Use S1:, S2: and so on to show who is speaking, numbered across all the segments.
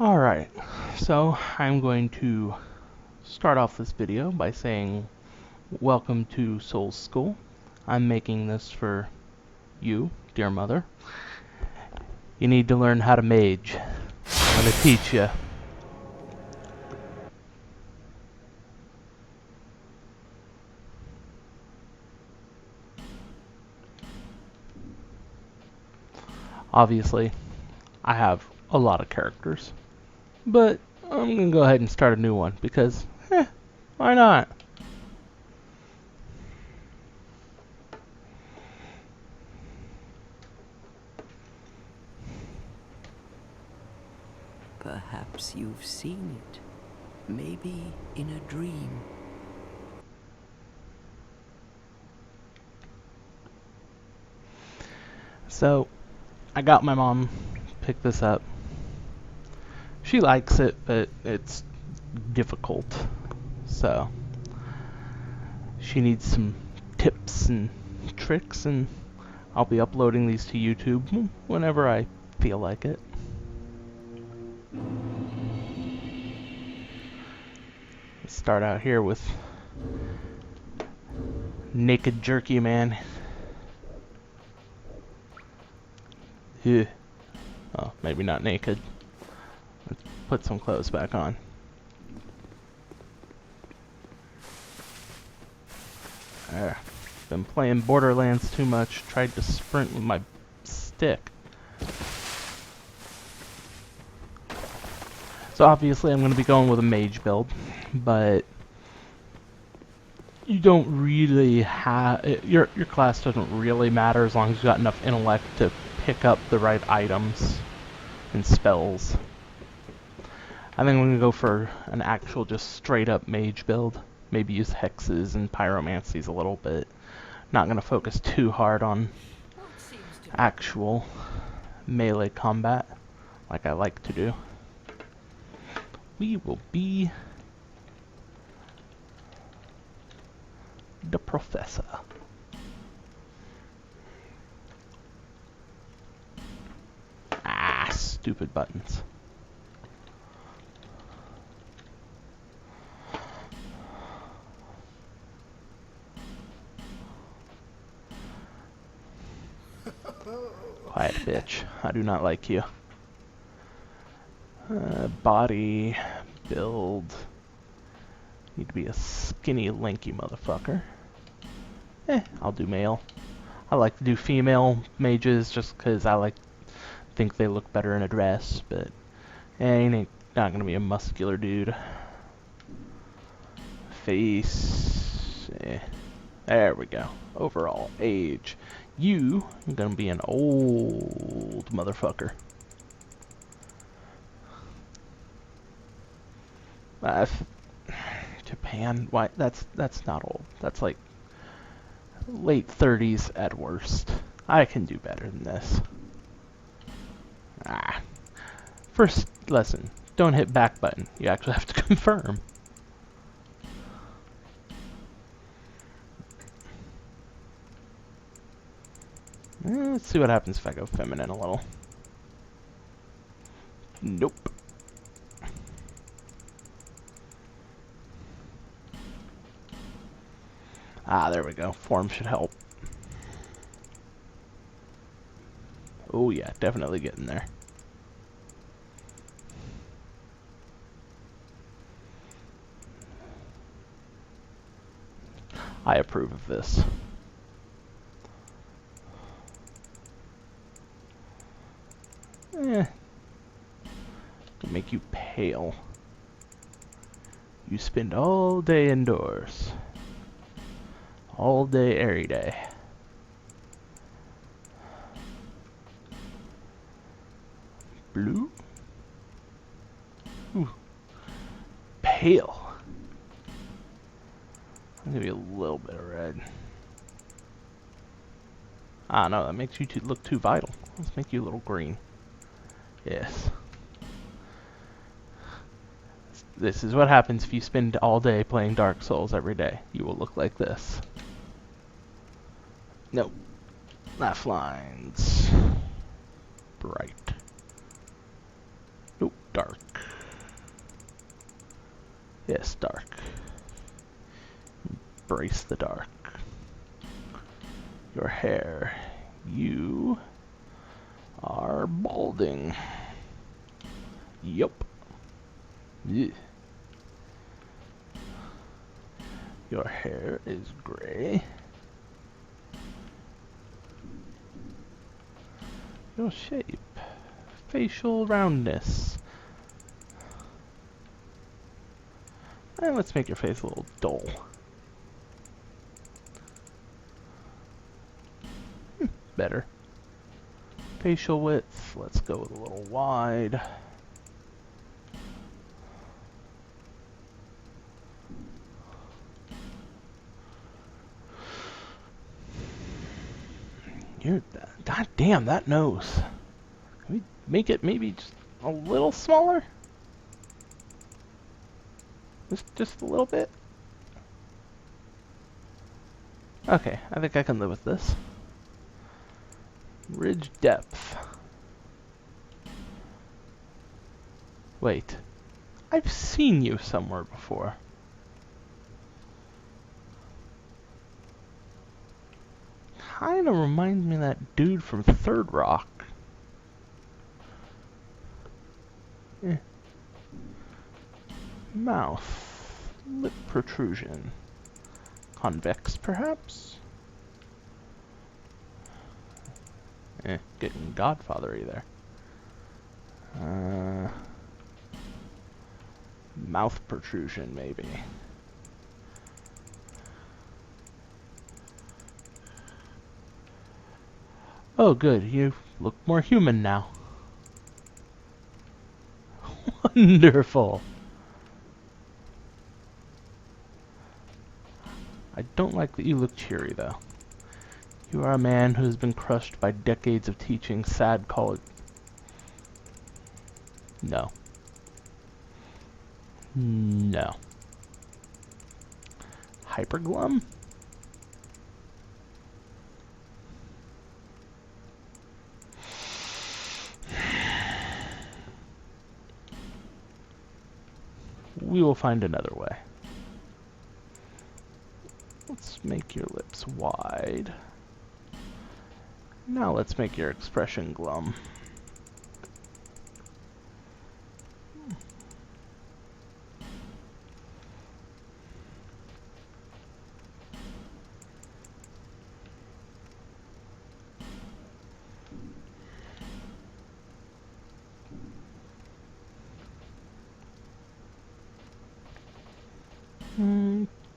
S1: Alright, so I'm going to start off this video by saying welcome to Souls School. I'm making this for you, dear mother. You need to learn how to mage. I'm going to teach you. Obviously, I have a lot of characters, but I'm going to go ahead and start a new one because, why not?
S2: Perhaps you've seen it. Maybe in a dream.
S1: So, I got my mom pick this up. She likes it, but it's difficult. So, she needs some tips and tricks, and I'll be uploading these to YouTube whenever I feel like it. Let's start out here with Naked Jerky Man. Ugh. Oh, maybe not naked. Let's put some clothes back on. There. Been playing Borderlands too much. Tried to sprint with my stick. So obviously I'm going to be going with a mage build, but you don't really have your class doesn't really matter as long as you got enough intellect to pick up the right items and spells. I think I'm going to go for an actual just straight up mage build. Maybe use hexes and pyromancies a little bit. Not going to focus too hard on actual melee combat like I like to do. We will be the professor. Ah, stupid buttons. Quiet bitch. I do not like you. Body build. Need to be a skinny, lanky motherfucker. I'll do male. I like to do female mages just because I think they look better in a dress, but he ain't not gonna be a muscular dude. Face. There we go. Overall age. You are gonna be an old motherfucker. Japan, why? That's not old. That's like late 30s at worst. I can do better than this. First lesson: don't hit back button. You actually have to confirm. Let's see what happens if I go feminine a little. Nope. There we go. Form should help. Oh yeah, definitely getting there. I approve of this. Make you pale. You spend all day indoors. All day, every day. Blue? Ooh. Pale. I'm gonna be a little bit of red. No, that makes you look too vital. Let's make you a little green. Yes. This is what happens if you spend all day playing Dark Souls every day. You will look like this. Nope. Lifelines. Bright. Nope, dark. Yes, dark. Embrace the dark. Your hair. You are balding. Yup. Ugh. Your hair is gray. Your shape. Facial roundness. And let's make your face a little dull. Better. Facial width, let's go with a little wide. God damn, that nose. Can we make it maybe just a little smaller? Just a little bit? Okay, I think I can live with this. Ridge depth. Wait. I've seen you somewhere before. Kinda reminds me of that dude from Third Rock. Eh. Mouth. Lip protrusion. Convex, perhaps? Getting Godfathery there. Mouth protrusion, maybe. Oh, good. You look more human now. Wonderful. I don't like that you look cheery, though. You are a man who has been crushed by decades of teaching sad college. No. No. Hyperglum? We will find another way. Let's make your lips wide. Now let's make your expression glum.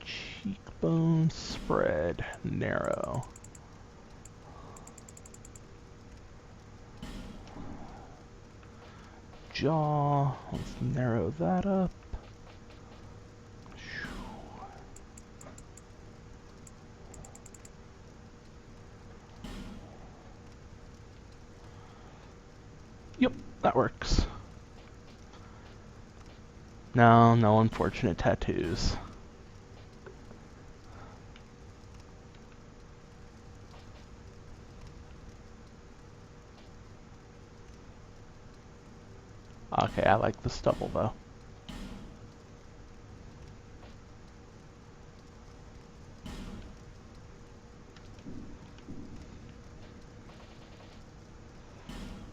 S1: Cheekbone spread, narrow. Jaw, let's narrow that up. Yep, that works. No unfortunate tattoos. Okay, I like the stubble though.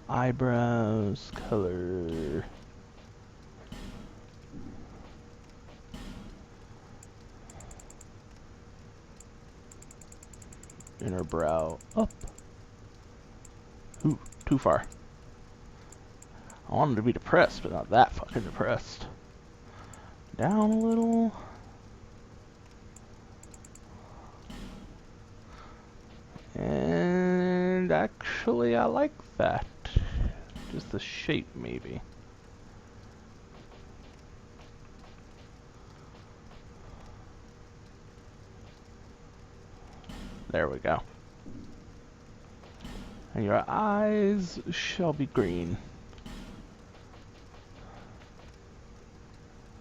S1: Eyebrows, color. Inner brow up. Ooh, too far. I wanted to be depressed, but not that fucking depressed. Down a little. And actually, I like that. Just the shape, maybe. There we go. And your eyes shall be green.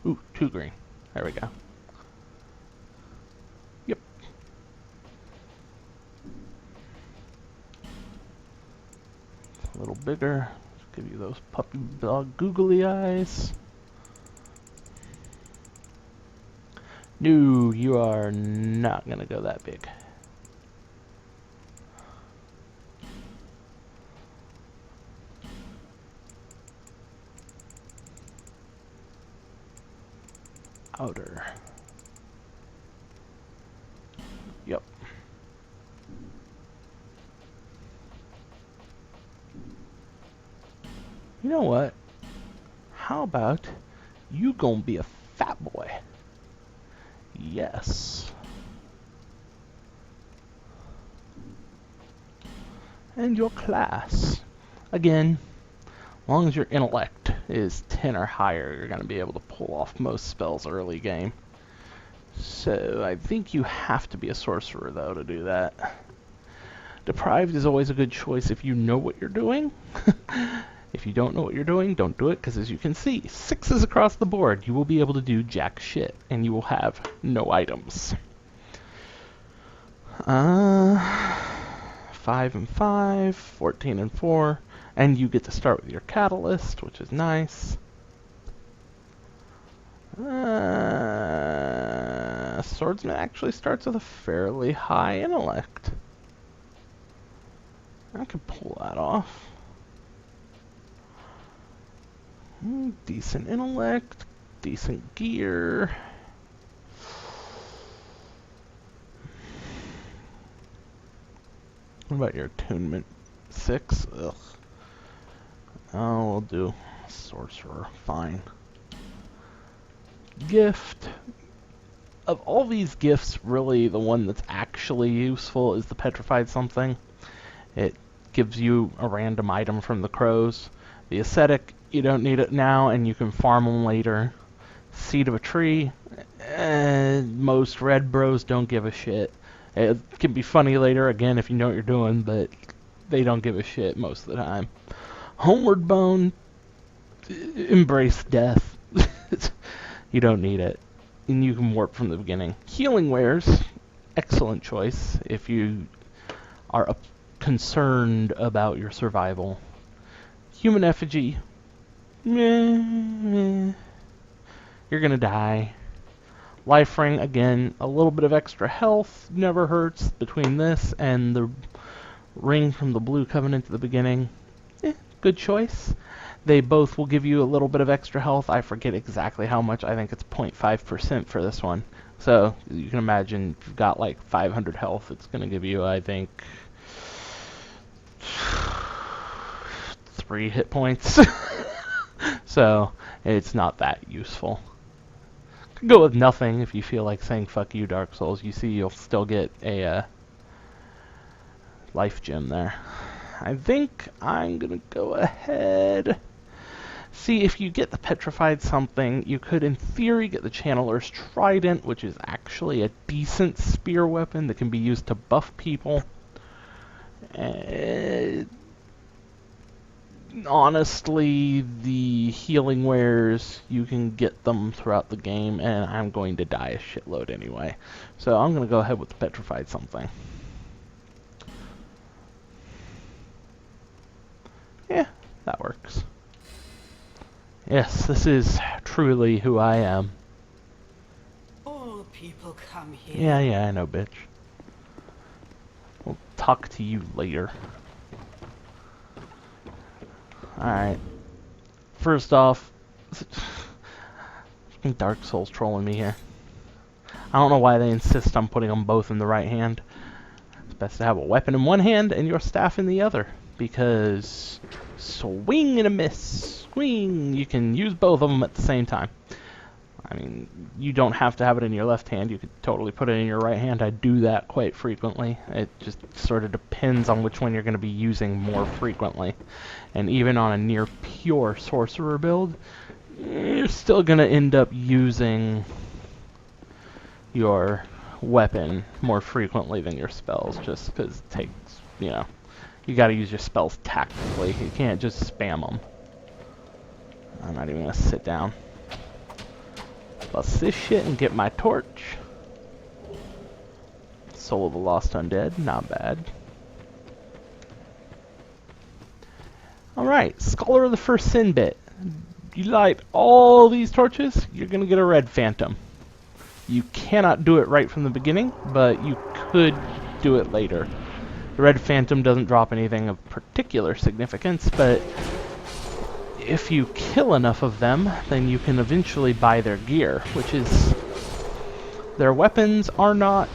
S1: Ooh, too green. There we go. Yep. A little bigger. Give you those puppy dog googly eyes. No, you are not gonna go that big. Outer. Yep. You know what? How about you gonna be a fat boy? Yes. And your class. Again, as long as your intellect is 10 or higher, you're gonna be able to pull off most spells early game. So I think you have to be a sorcerer though to do that. Deprived is always a good choice if you know what you're doing. If you don't know what you're doing, don't do it, because as you can see, 6s across the board. You will be able to do jack shit, and you will have no items. 5 and 5, 14 and 4, and you get to start with your catalyst, which is nice. Swordsman actually starts with a fairly high intellect. I could pull that off. Decent intellect, decent gear. What about your attunement? 6? Ugh. Oh, we'll do sorcerer. Fine. Gift. Of all these gifts, really the one that's actually useful is the petrified something. It gives you a random item from the crows. The ascetic, you don't need it now, and you can farm them later. Seed of a tree, most red bros don't give a shit. It can be funny later, again, if you know what you're doing, but they don't give a shit most of the time. Homeward bone, embrace death. You don't need it. And you can warp from the beginning. Healing wares, excellent choice if you are concerned about your survival. Human effigy, meh. You're gonna die. Life ring, again, a little bit of extra health never hurts between this and the ring from the Blue Covenant at the beginning. Good choice. They both will give you a little bit of extra health. I forget exactly how much. I think it's 0.5% for this one. So you can imagine if you've got like 500 health, it's going to give you, I think, 3 hit points. So it's not that useful. Go with nothing if you feel like saying fuck you, Dark Souls. You see you'll still get a life gem there. I think I'm gonna go ahead. See, if you get the petrified something, you could in theory get the Channeler's Trident, which is actually a decent spear weapon that can be used to buff people. Honestly, the healing wares, you can get them throughout the game, and I'm going to die a shitload anyway. So I'm going to go ahead with the petrified something. Yeah, that works. Yes, this is truly who I am.
S2: All people come here.
S1: Yeah, I know, bitch. We'll talk to you later. Alright. First off, Dark Souls trolling me here. I don't know why they insist on putting them both in the right hand. It's best to have a weapon in one hand and your staff in the other. Because swing and a miss. Swing! You can use both of them at the same time. I mean, you don't have to have it in your left hand. You could totally put it in your right hand. I do that quite frequently. It just sort of depends on which one you're going to be using more frequently. And even on a near pure sorcerer build, you're still going to end up using your weapon more frequently than your spells, just because it takes, you know, you got to use your spells tactically. You can't just spam them. I'm not even going to sit down. Bust this shit and get my torch. Soul of the Lost Undead, not bad. Alright, Scholar of the First Sin bit. You light all these torches, you're gonna get a red phantom. You cannot do it right from the beginning, but you could do it later. The Red Phantom doesn't drop anything of particular significance, but if you kill enough of them, then you can eventually buy their gear, which is... Their weapons are not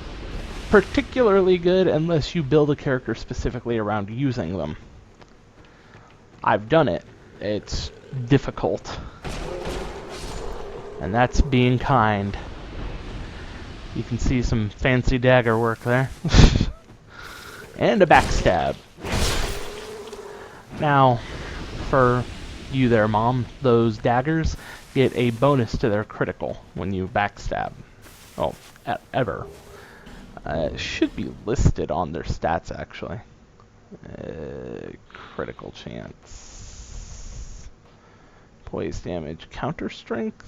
S1: particularly good unless you build a character specifically around using them. I've done it. It's difficult. And that's being kind. You can see some fancy dagger work there. And a backstab. Now, for you there, Mom, those daggers get a bonus to their critical when you backstab. Oh, ever. It should be listed on their stats, actually. Critical chance. Poise damage. Counter strength?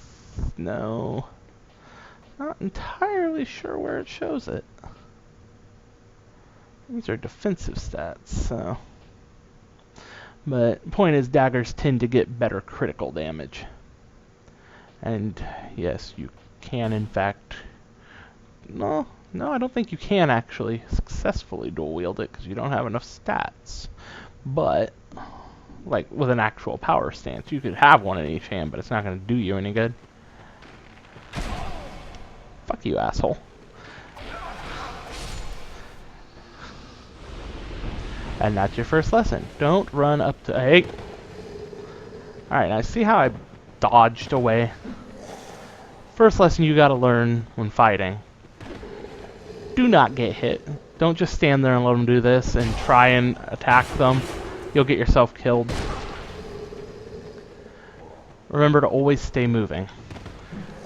S1: No. Not entirely sure where it shows it. These are defensive stats, so... But point is, daggers tend to get better critical damage. And yes, you can in fact... No, I don't think you can actually successfully dual wield it because you don't have enough stats. But, like with an actual power stance, you could have one in each hand, but it's not going to do you any good. Fuck you, asshole. And that's your first lesson. Don't run up to... Hey! Alright, now see how I dodged away? First lesson you gotta learn when fighting. Do not get hit. Don't just stand there and let them do this and try and attack them. You'll get yourself killed. Remember to always stay moving.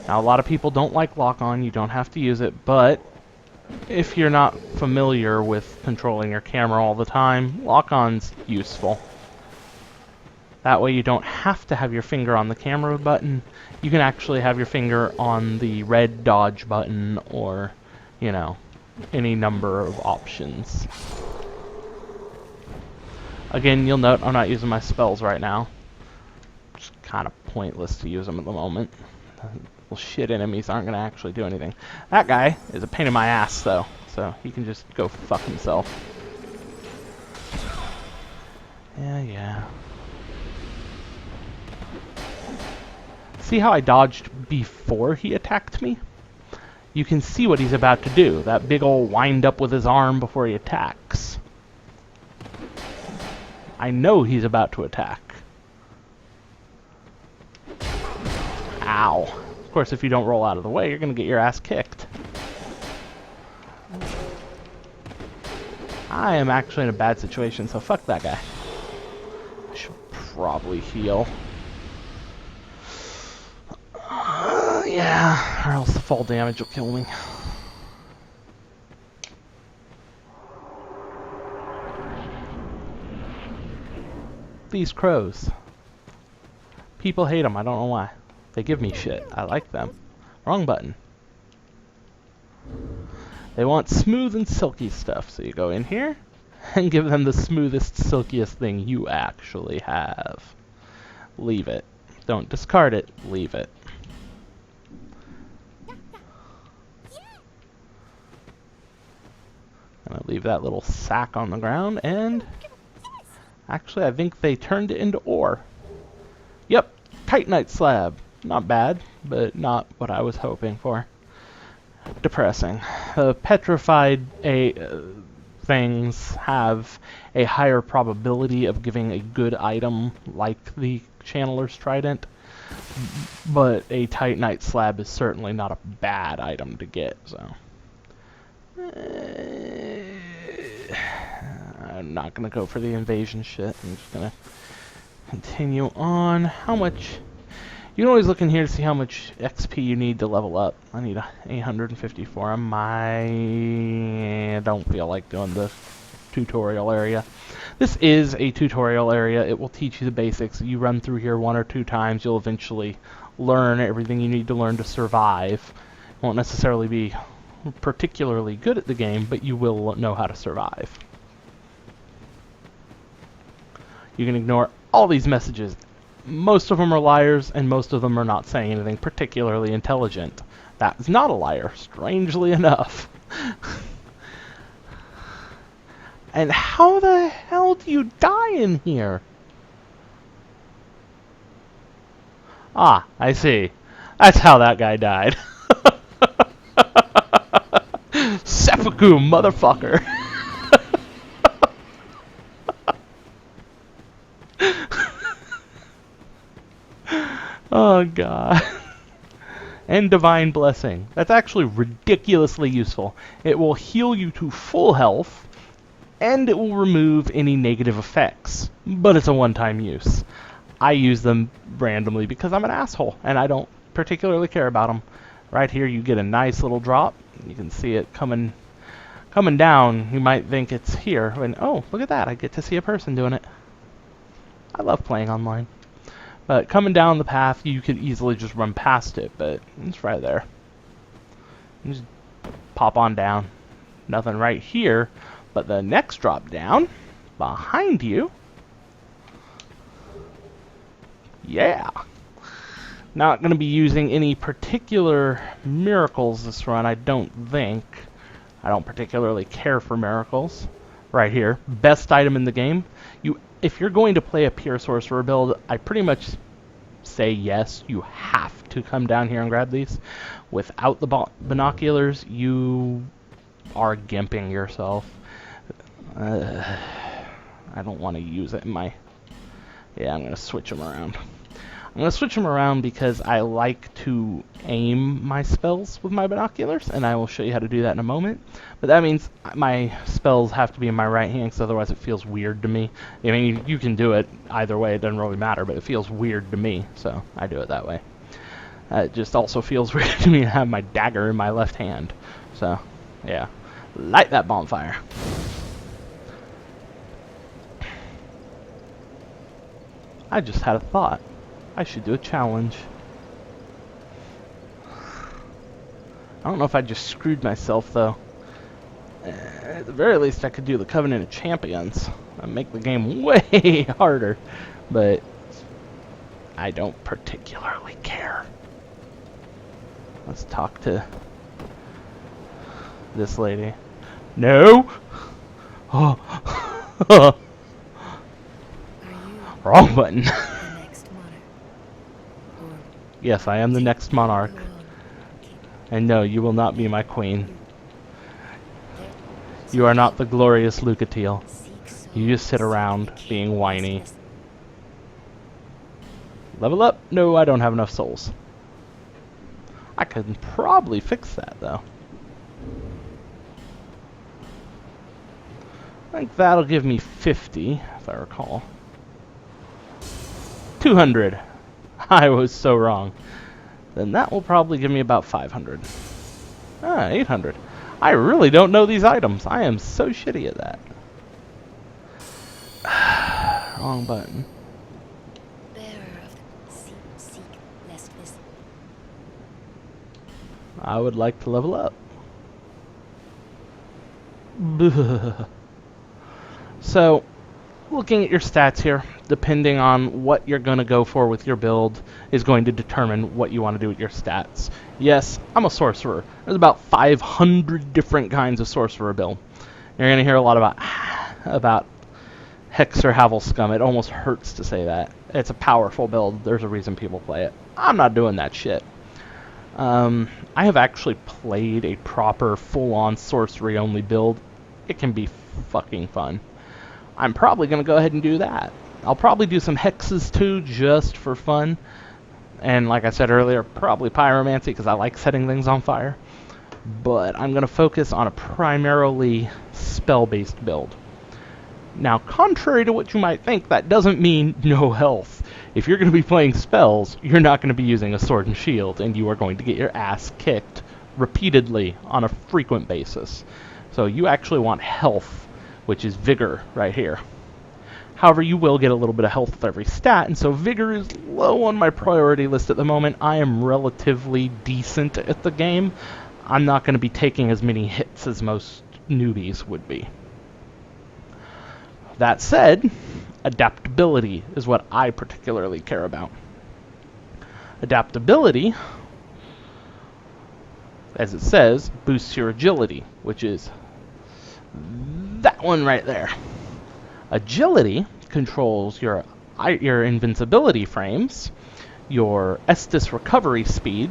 S1: Now, a lot of people don't like lock-on. You don't have to use it, but if you're not familiar with controlling your camera all the time, lock-on's useful. That way you don't have to have your finger on the camera button. You can actually have your finger on the red dodge button or, you know, any number of options. Again, you'll note I'm not using my spells right now. It's kind of pointless to use them at the moment. Well, shit enemies aren't going to actually do anything. That guy is a pain in my ass, though, so he can just go fuck himself. Yeah. See how I dodged before he attacked me? You can see what he's about to do. That big ol' wind up with his arm before he attacks. I know he's about to attack. Ow. Of course, if you don't roll out of the way, you're going to get your ass kicked. I am actually in a bad situation, so fuck that guy. I should probably heal. Yeah, or else the fall damage will kill me. These crows. People hate them, I don't know why. They give me shit. I like them. Wrong button. They want smooth and silky stuff, so you go in here and give them the smoothest, silkiest thing you actually have. Leave it. Don't discard it, leave it. I'm gonna leave that little sack on the ground, and actually I think they turned it into ore. Yep, titanite slab. Not bad, but not what I was hoping for. Depressing. The petrified things have a higher probability of giving a good item like the Channeler's Trident, but a titanite slab is certainly not a bad item to get, so... I'm not gonna go for the invasion shit. I'm just gonna continue on. How much... You can always look in here to see how much XP you need to level up. I need 854. I don't feel like doing the tutorial area. This is a tutorial area. It will teach you the basics. You run through here 1 or 2 times, you'll eventually learn everything you need to learn to survive. It won't necessarily be particularly good at the game, but you will know how to survive. You can ignore all these messages most of them are liars, and most of them are not saying anything particularly intelligent. That is not a liar, strangely enough. And how the hell do you die in here? Ah, I see. That's how that guy died. Seppuku, motherfucker. Oh, God. And Divine Blessing. That's actually ridiculously useful. It will heal you to full health, and it will remove any negative effects. But it's a one-time use. I use them randomly because I'm an asshole, and I don't particularly care about them. Right here, you get a nice little drop. You can see it coming down. You might think it's here, and oh, look at that! I get to see a person doing it. I love playing online. But coming down the path, you could easily just run past it, but it's right there. You just pop on down. Nothing right here, but the next drop down, behind you, yeah. Not going to be using any particular miracles this run, I don't think. I don't particularly care for miracles. Right here, best item in the game. If you're going to play a pure sorcerer build, I pretty much say yes, you have to come down here and grab these. Without the binoculars, you are gimping yourself. I don't want to use it in my... Yeah, I'm going to switch them around. I'm going to switch them around because I like to aim my spells with my binoculars, and I will show you how to do that in a moment. But that means my spells have to be in my right hand, because otherwise it feels weird to me. I mean, you can do it either way, it doesn't really matter, but it feels weird to me, so I do it that way. It just also feels weird to me to have my dagger in my left hand. So, yeah. Light that bonfire. I just had a thought. I should do a challenge. I don't know if I just screwed myself, though. At the very least, I could do the Covenant of Champions. That'd make the game way harder. But I don't particularly care. Let's talk to this lady. No! Oh. Wrong button. Yes, I am the next monarch. And no, you will not be my queen. You are not the glorious Lucatiel. You just sit around being whiny. Level up? No, I don't have enough souls. I could probably fix that, though. I think that'll give me 50, if I recall. 200. I was so wrong. Then that will probably give me about 500. 800. I really don't know these items. I am so shitty at that. Wrong button. I would like to level up. So, looking at your stats here, depending on what you're going to go for with your build, is going to determine what you want to do with your stats. Yes, I'm a sorcerer. There's about 500 different kinds of sorcerer build. You're going to hear a lot about Hex or Havel Scum. It almost hurts to say that. It's a powerful build. There's a reason people play it. I'm not doing that shit. I have actually played a proper full-on sorcery-only build. It can be fucking fun. I'm probably going to go ahead and do that. I'll probably do some hexes too, just for fun. And like I said earlier, probably pyromancy, because I like setting things on fire. But I'm going to focus on a primarily spell-based build. Now, contrary to what you might think, that doesn't mean no health. If you're going to be playing spells, you're not going to be using a sword and shield, and you are going to get your ass kicked repeatedly on a frequent basis. So you actually want health, which is vigor right here. However, you will get a little bit of health with every stat, and so vigor is low on my priority list at the moment. I am relatively decent at the game. I'm not going to be taking as many hits as most newbies would be. That said, Adaptability is what I particularly care about. Adaptability, as it says, boosts your agility, which is that one right there. Agility controls your invincibility frames, your Estus recovery speed,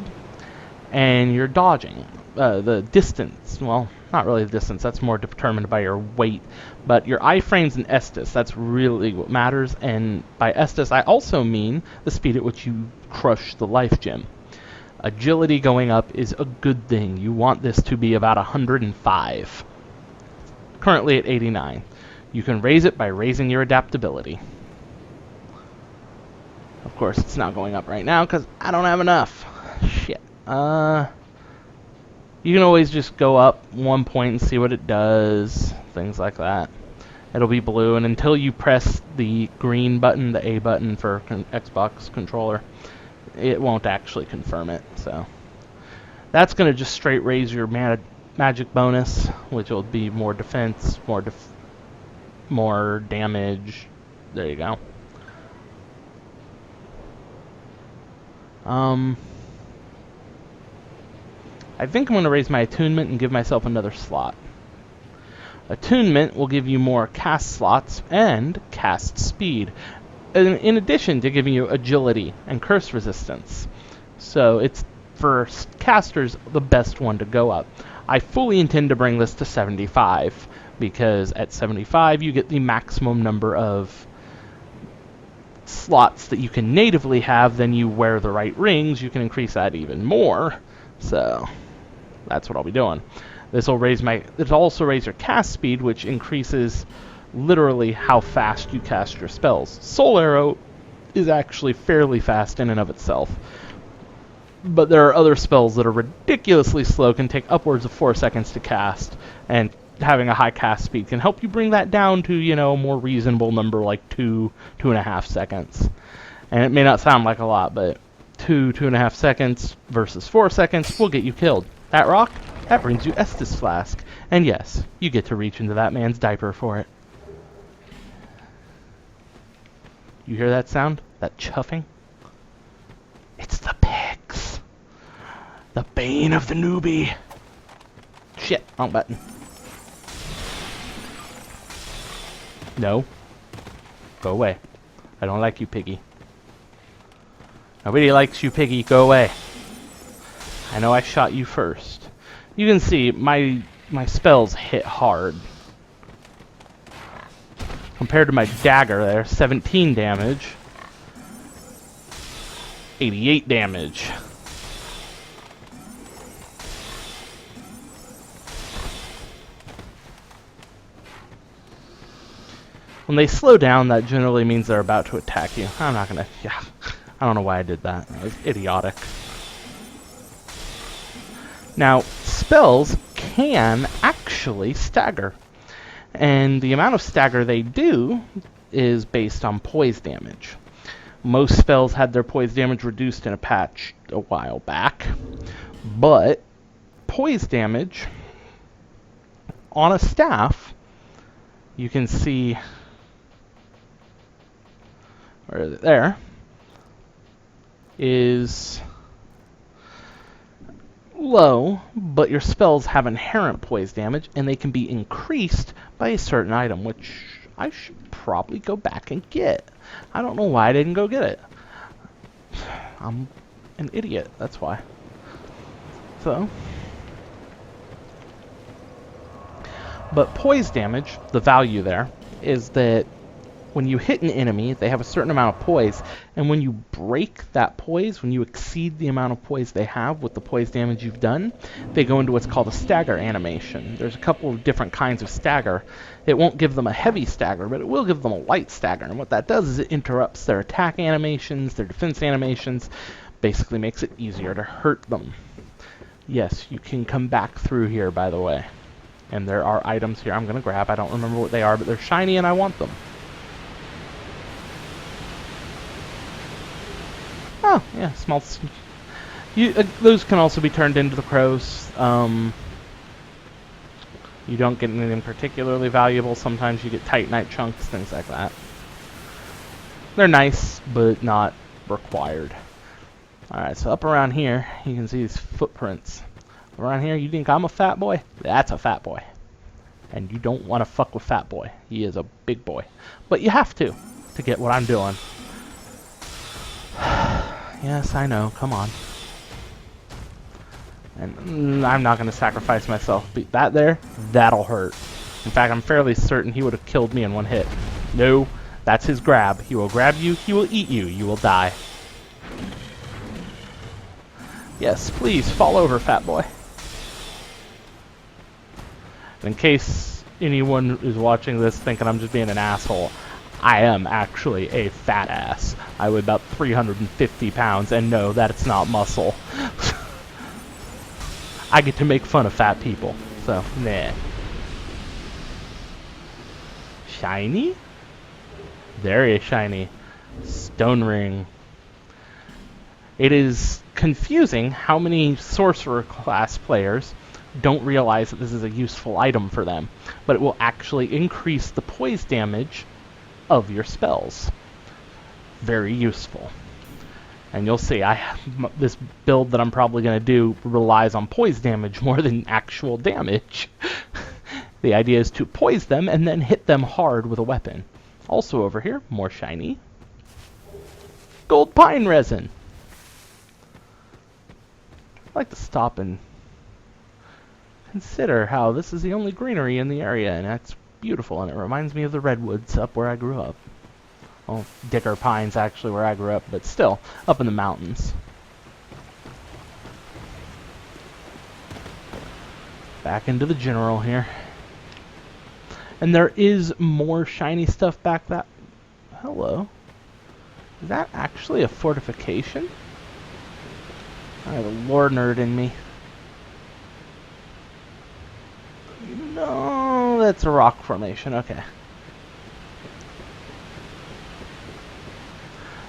S1: and your dodging. The distance, well, not really the distance, that's more determined by your weight, but your iframes and Estus, that's really what matters. And by Estus, I also mean the speed at which you crush the life gem. Agility going up is a good thing. You want this to be about 105. Currently at 89. You can raise it by raising your adaptability. Of course, it's not going up right now because I don't have enough. Shit. You can always just go up 1 point and see what it does. Things like that. It'll be blue, and until you press the green button, the A button for Xbox controller, it won't actually confirm it. So that's going to just straight raise your magic bonus, which will be more defense, more damage. There you go. I think I'm going to raise my attunement and give myself another slot. Attunement will give you more cast slots and cast speed, in addition to giving you agility and curse resistance. So it's, for casters, the best one to go up. I fully intend to bring this to 75, because at 75 you get the maximum number of slots that you can natively have. Then you wear the right rings, you can increase that even more. So that's what I'll be doing. This will also raise your cast speed, which increases literally how fast you cast your spells. Soul Arrow is actually fairly fast in and of itself, but there are other spells that are ridiculously slow, can take upwards of 4 seconds to cast, and having a high cast speed can help you bring that down to, you know, a more reasonable number, like 2.5 seconds. And it may not sound like a lot, but 2.5 seconds versus 4 seconds will get you killed. That rock, that brings you Estus Flask. And yes, you get to reach into that man's diaper for it. You hear that sound? That chuffing? It's the pigs. The bane of the newbie. Shit, wrong button. No. Go away. I don't like you, piggy. Nobody likes you, piggy. Go away. I know I shot you first. You can see my spells hit hard. Compared to my dagger there, 17 damage. 88 damage. When they slow down, that generally means they're about to attack you. I'm not gonna... Yeah. I don't know why I did that. That was idiotic. Now, spells can actually stagger. And the amount of stagger they do is based on poise damage. Most spells had their poise damage reduced in a patch a while back. But poise damage on a staff, you can see... Where is it? There. Is low, but your spells have inherent poise damage, and they can be increased by a certain item, which I should probably go back and get. I don't know why I didn't go get it. I'm an idiot, that's why. So, but poise damage, the value there, is that when you hit an enemy, they have a certain amount of poise, and when you break that poise, when you exceed the amount of poise they have with the poise damage you've done, they go into what's called a stagger animation. There's a couple of different kinds of stagger. It won't give them a heavy stagger, but it will give them a light stagger, and what that does is it interrupts their attack animations, their defense animations, basically makes it easier to hurt them. Yes, you can come back through here, by the way. And there are items here I'm going to grab. I don't remember what they are, but they're shiny and I want them. Oh, yeah, small... those can also be turned into the crows. You don't get anything particularly valuable. Sometimes you get titanite chunks, things like that. They're nice, but not required. Alright, so up around here, you can see these footprints. Around here, you think I'm a fat boy? That's a fat boy. And you don't want to fuck with fat boy. He is a big boy. But you have to get what I'm doing. Yes, I know. Come on. And I'm not going to sacrifice myself. But that there, that'll hurt. In fact, I'm fairly certain he would have killed me in one hit. No, that's his grab. He will grab you, he will eat you, you will die. Yes, please, fall over, fat boy. In case anyone is watching this thinking I'm just being an asshole, I am actually a fat ass. I weigh about 350 pounds, and no, that's not muscle. I get to make fun of fat people, so, nah. Shiny? Very shiny. Stone ring. It is confusing how many sorcerer class players don't realize that this is a useful item for them, but it will actually increase the poise damage of your spells. Very useful. And you'll see, this build that I'm probably going to do relies on poise damage more than actual damage. The idea is to poise them and then hit them hard with a weapon. Also over here, more shiny. Gold pine resin. I'd like to stop and consider how this is the only greenery in the area, and that's beautiful, and it reminds me of the redwoods up where I grew up. Well, Dicker Pine's actually where I grew up, but still, up in the mountains. Back into the general here. And there is more shiny stuff back that... Hello. Is that actually a fortification? I have a lore nerd in me. No, that's a rock formation. Okay.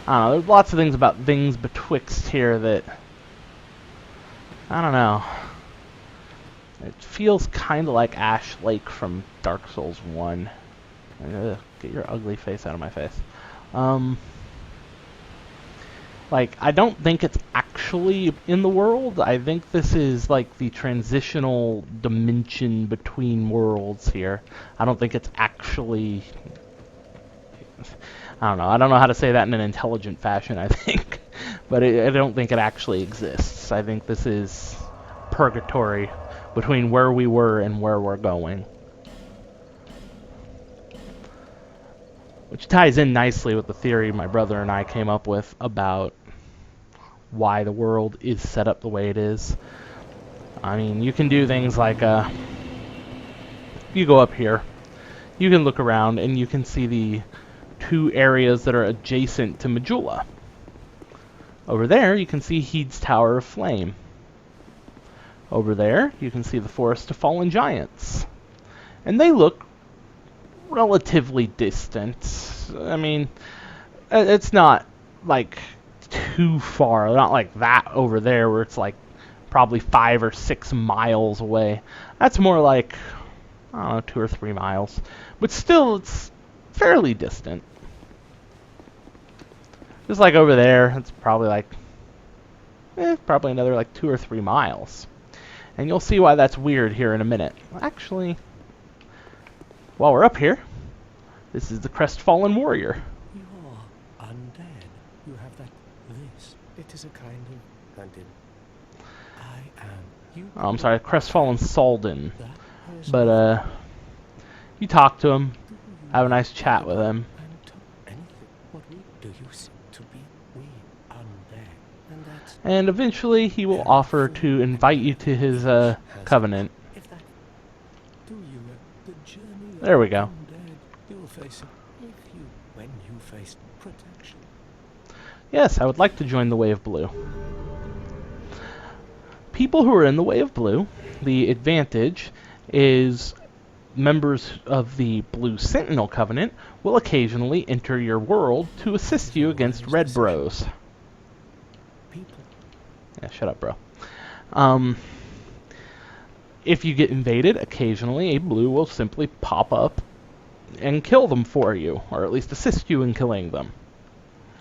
S1: I don't know. There's lots of things about things betwixt here that... I don't know. It feels kind of like Ash Lake from Dark Souls 1. Ugh, get your ugly face out of my face. Like, I don't think it's actually in the world. I think this is like the transitional dimension between worlds here. I don't think it's actually... I don't know. I don't know how to say that in an intelligent fashion, I think. But I don't think it actually exists. I think this is purgatory between where we were and where we're going. Which ties in nicely with the theory my brother and I came up with about why the world is set up the way it is. I mean, you can do things like, you go up here, you can look around and you can see the two areas that are adjacent to Majula. Over there, you can see Heed's Tower of Flame. Over there, you can see the Forest of Fallen Giants. And they look relatively distant. I mean, it's not, like, too far. Not like that over there where it's, like, probably 5 or 6 miles away. That's more like, I don't know, 2 or 3 miles. But still, it's fairly distant. Just like over there, it's probably like, probably another like 2 or 3 miles. And you'll see why that's weird here in a minute. Actually, while we're up here, this is the Crestfallen Warrior.
S2: You're undead. You have that. This. It is a kind of hunted. I am. You.
S1: Oh, I'm sorry, Crestfallen Salden. But you talk to him, have a nice chat with him. And eventually he will offer to invite you to his covenant. There we go. Yes, I would like to join the Way of Blue. People who are in the Way of Blue, the advantage is members of the Blue Sentinel Covenant will occasionally enter your world to assist you against Red Bros. Yeah, shut up, bro. If you get invaded, occasionally a blue will simply pop up and kill them for you, or at least assist you in killing them.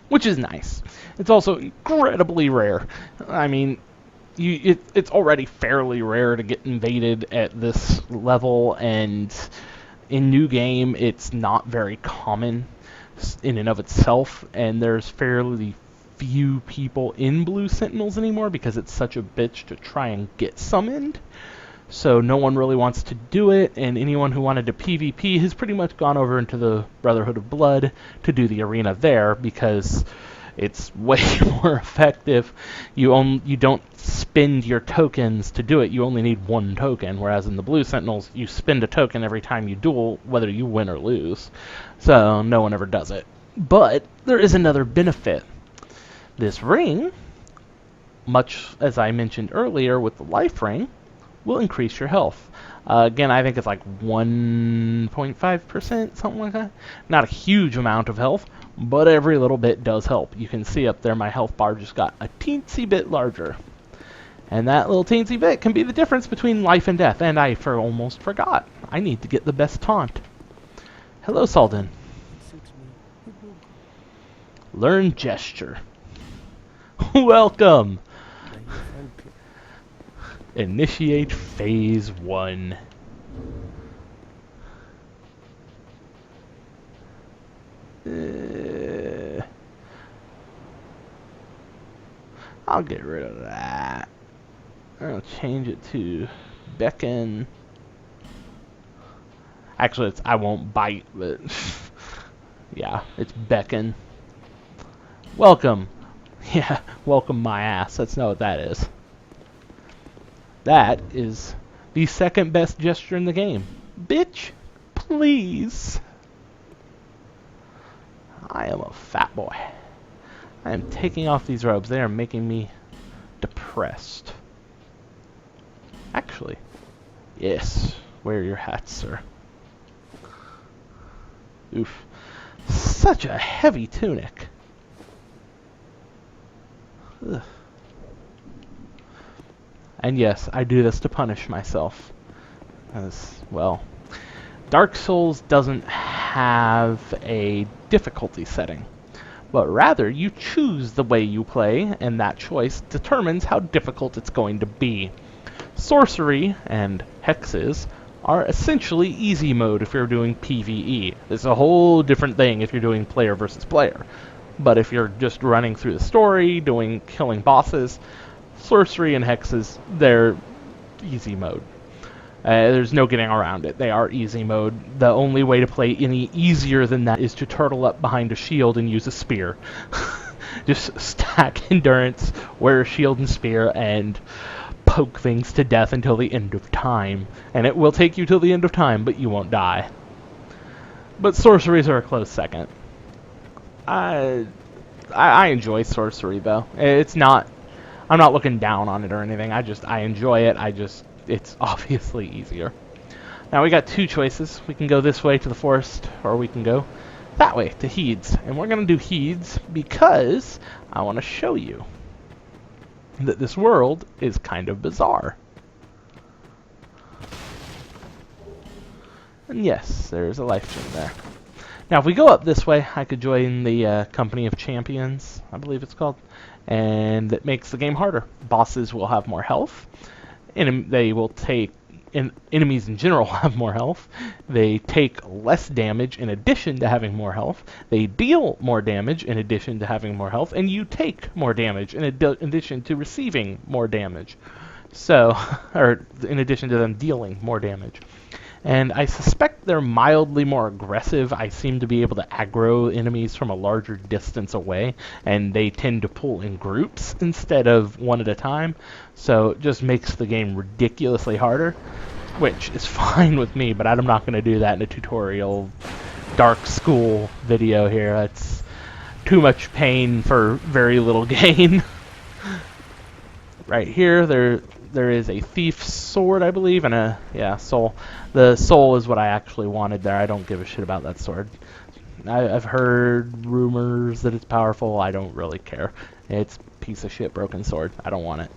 S1: which is nice. It's also incredibly rare. I mean, it's already fairly rare to get invaded at this level, and in New Game, it's not very common in and of itself, and there's fairly few people in Blue Sentinels anymore because it's such a bitch to try and get summoned. So no one really wants to do it, and anyone who wanted to PvP has pretty much gone over into the Brotherhood of Blood to do the arena there because it's way more effective. You don't spend your tokens to do it. You only need one token, whereas in the Blue Sentinels, you spend a token every time you duel, whether you win or lose. So no one ever does it. But there is another benefit. This ring, much as I mentioned earlier with the life ring, will increase your health. Again, I think it's like 1.5%, something like that. Not a huge amount of health, but every little bit does help. You can see up there my health bar just got a teensy bit larger. And that little teensy bit can be the difference between life and death. And I almost forgot. I need to get the best taunt. Hello, Salden. Learn gesture. Welcome. Initiate phase 1. I'll get rid of that. I'll change it to beckon. Actually, I won't bite, but yeah, it's beckon. Welcome. Yeah, welcome my ass. That's not what that is. That is the second best gesture in the game. Bitch, please. I am a fat boy. I am taking off these robes. They are making me depressed. Actually, yes. Wear your hat, sir. Oof. Such a heavy tunic. Ugh. And yes, I do this to punish myself. As, well, Dark Souls doesn't have a difficulty setting, but rather you choose the way you play, and that choice determines how difficult it's going to be. Sorcery and hexes are essentially easy mode if you're doing PvE. It's a whole different thing if you're doing player versus player. But if you're just running through the story, killing bosses, sorcery and hexes, they're easy mode. There's no getting around it. They are easy mode. The only way to play any easier than that is to turtle up behind a shield and use a spear. Just stack endurance, wear a shield and spear, and poke things to death until the end of time. And it will take you till the end of time, but you won't die. But sorceries are a close second. I enjoy sorcery, though. It's not... I'm not looking down on it or anything. I enjoy it. It's obviously easier. Now we got two choices. We can go this way to the forest, or we can go that way to Heeds. And we're going to do Heeds because I want to show you that this world is kind of bizarre. And yes, there's a life gem there. Now if we go up this way, I could join the Company of Champions, I believe it's called. And that makes the game harder. Bosses will have more health. Enemies in general have more health. They take less damage in addition to having more health. They deal more damage in addition to having more health. And you take more damage in addition to receiving more damage. So, or in addition to them dealing more damage. And I suspect they're mildly more aggressive. I seem to be able to aggro enemies from a larger distance away, and they tend to pull in groups instead of one at a time. So it just makes the game ridiculously harder, which is fine with me, but I'm not going to do that in a tutorial dark school video here. That's too much pain for very little gain. Right here, there is a thief's sword, I believe, and a soul. The soul is what I actually wanted there. I don't give a shit about that sword. I've heard rumors that it's powerful. I don't really care. It's a piece of shit broken sword. I don't want it.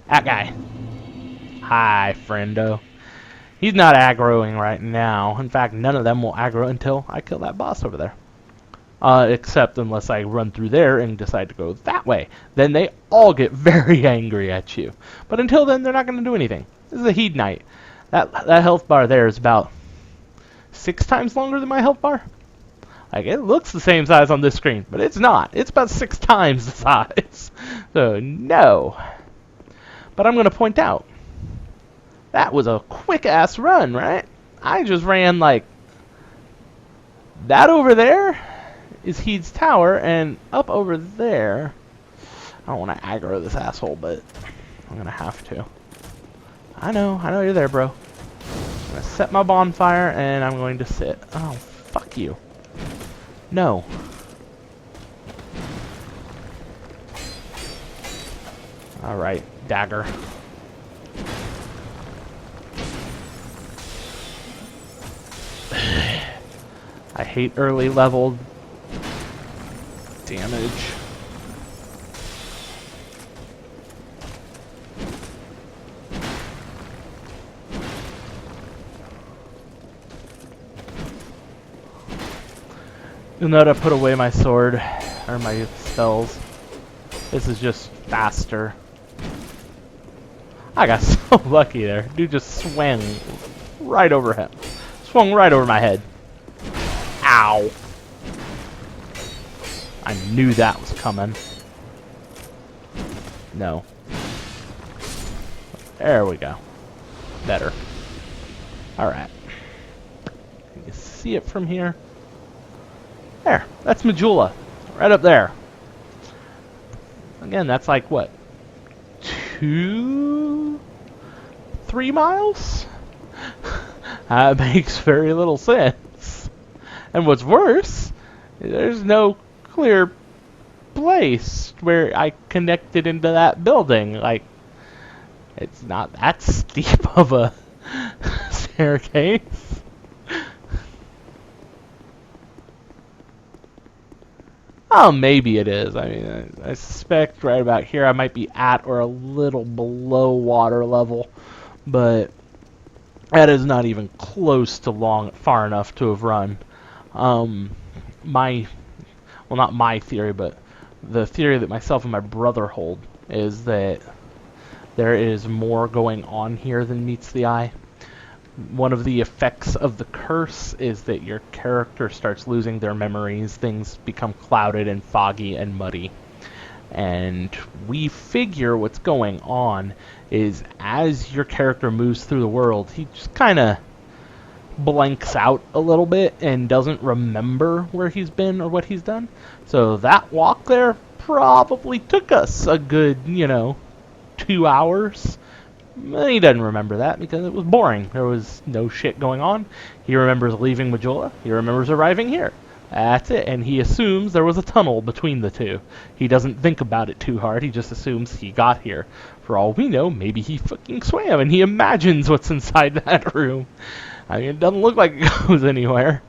S1: That guy. Hi, friendo. He's not aggroing right now. In fact, none of them will aggro until I kill that boss over there. except unless I run through there and decide to go that way. Then they all get very angry at you. But until then, they're not going to do anything. This is a Heed Knight. That health bar there is about 6 times longer than my health bar. Like, it looks the same size on this screen, but it's not. It's about 6 times the size. So, no. But I'm going to point out, that was a quick-ass run, right? I just ran, like, that over there is Heed's Tower, and up over there, I don't want to aggro this asshole, but I'm going to have to. I know you're there, bro. I'm going to set my bonfire, and I'm going to sit. Oh, fuck you. No. Alright, dagger. I hate early leveled damage. You'll note I put away my sword, or my spells. This is just faster. I got so lucky there. Dude just swung right over him. Swung right over my head. Ow. I knew that was coming. No. There we go. Better. Alright. Can you see it from here? There. That's Majula. Right up there. Again, that's like, what? 3 miles? That makes very little sense. And what's worse, there's no clear place where I connected into that building. Like, it's not that steep of a staircase. Oh, maybe it is. I mean, I suspect right about here I might be at or a little below water level, but that is not even close to far enough to have run. Well, not my theory, but the theory that myself and my brother hold is that there is more going on here than meets the eye. One of the effects of the curse is that your character starts losing their memories. Things become clouded and foggy and muddy. And we figure what's going on is as your character moves through the world, he just kind of blanks out a little bit and doesn't remember where he's been or what he's done. So that walk there probably took us a good, 2 hours. He doesn't remember that because it was boring. There was no shit going on. He remembers leaving Majula. He remembers arriving here. That's it. And he assumes there was a tunnel between the two. He doesn't think about it too hard. He just assumes he got here. For all we know, maybe he fucking swam and he imagines what's inside that room. I mean, it doesn't look like it goes anywhere.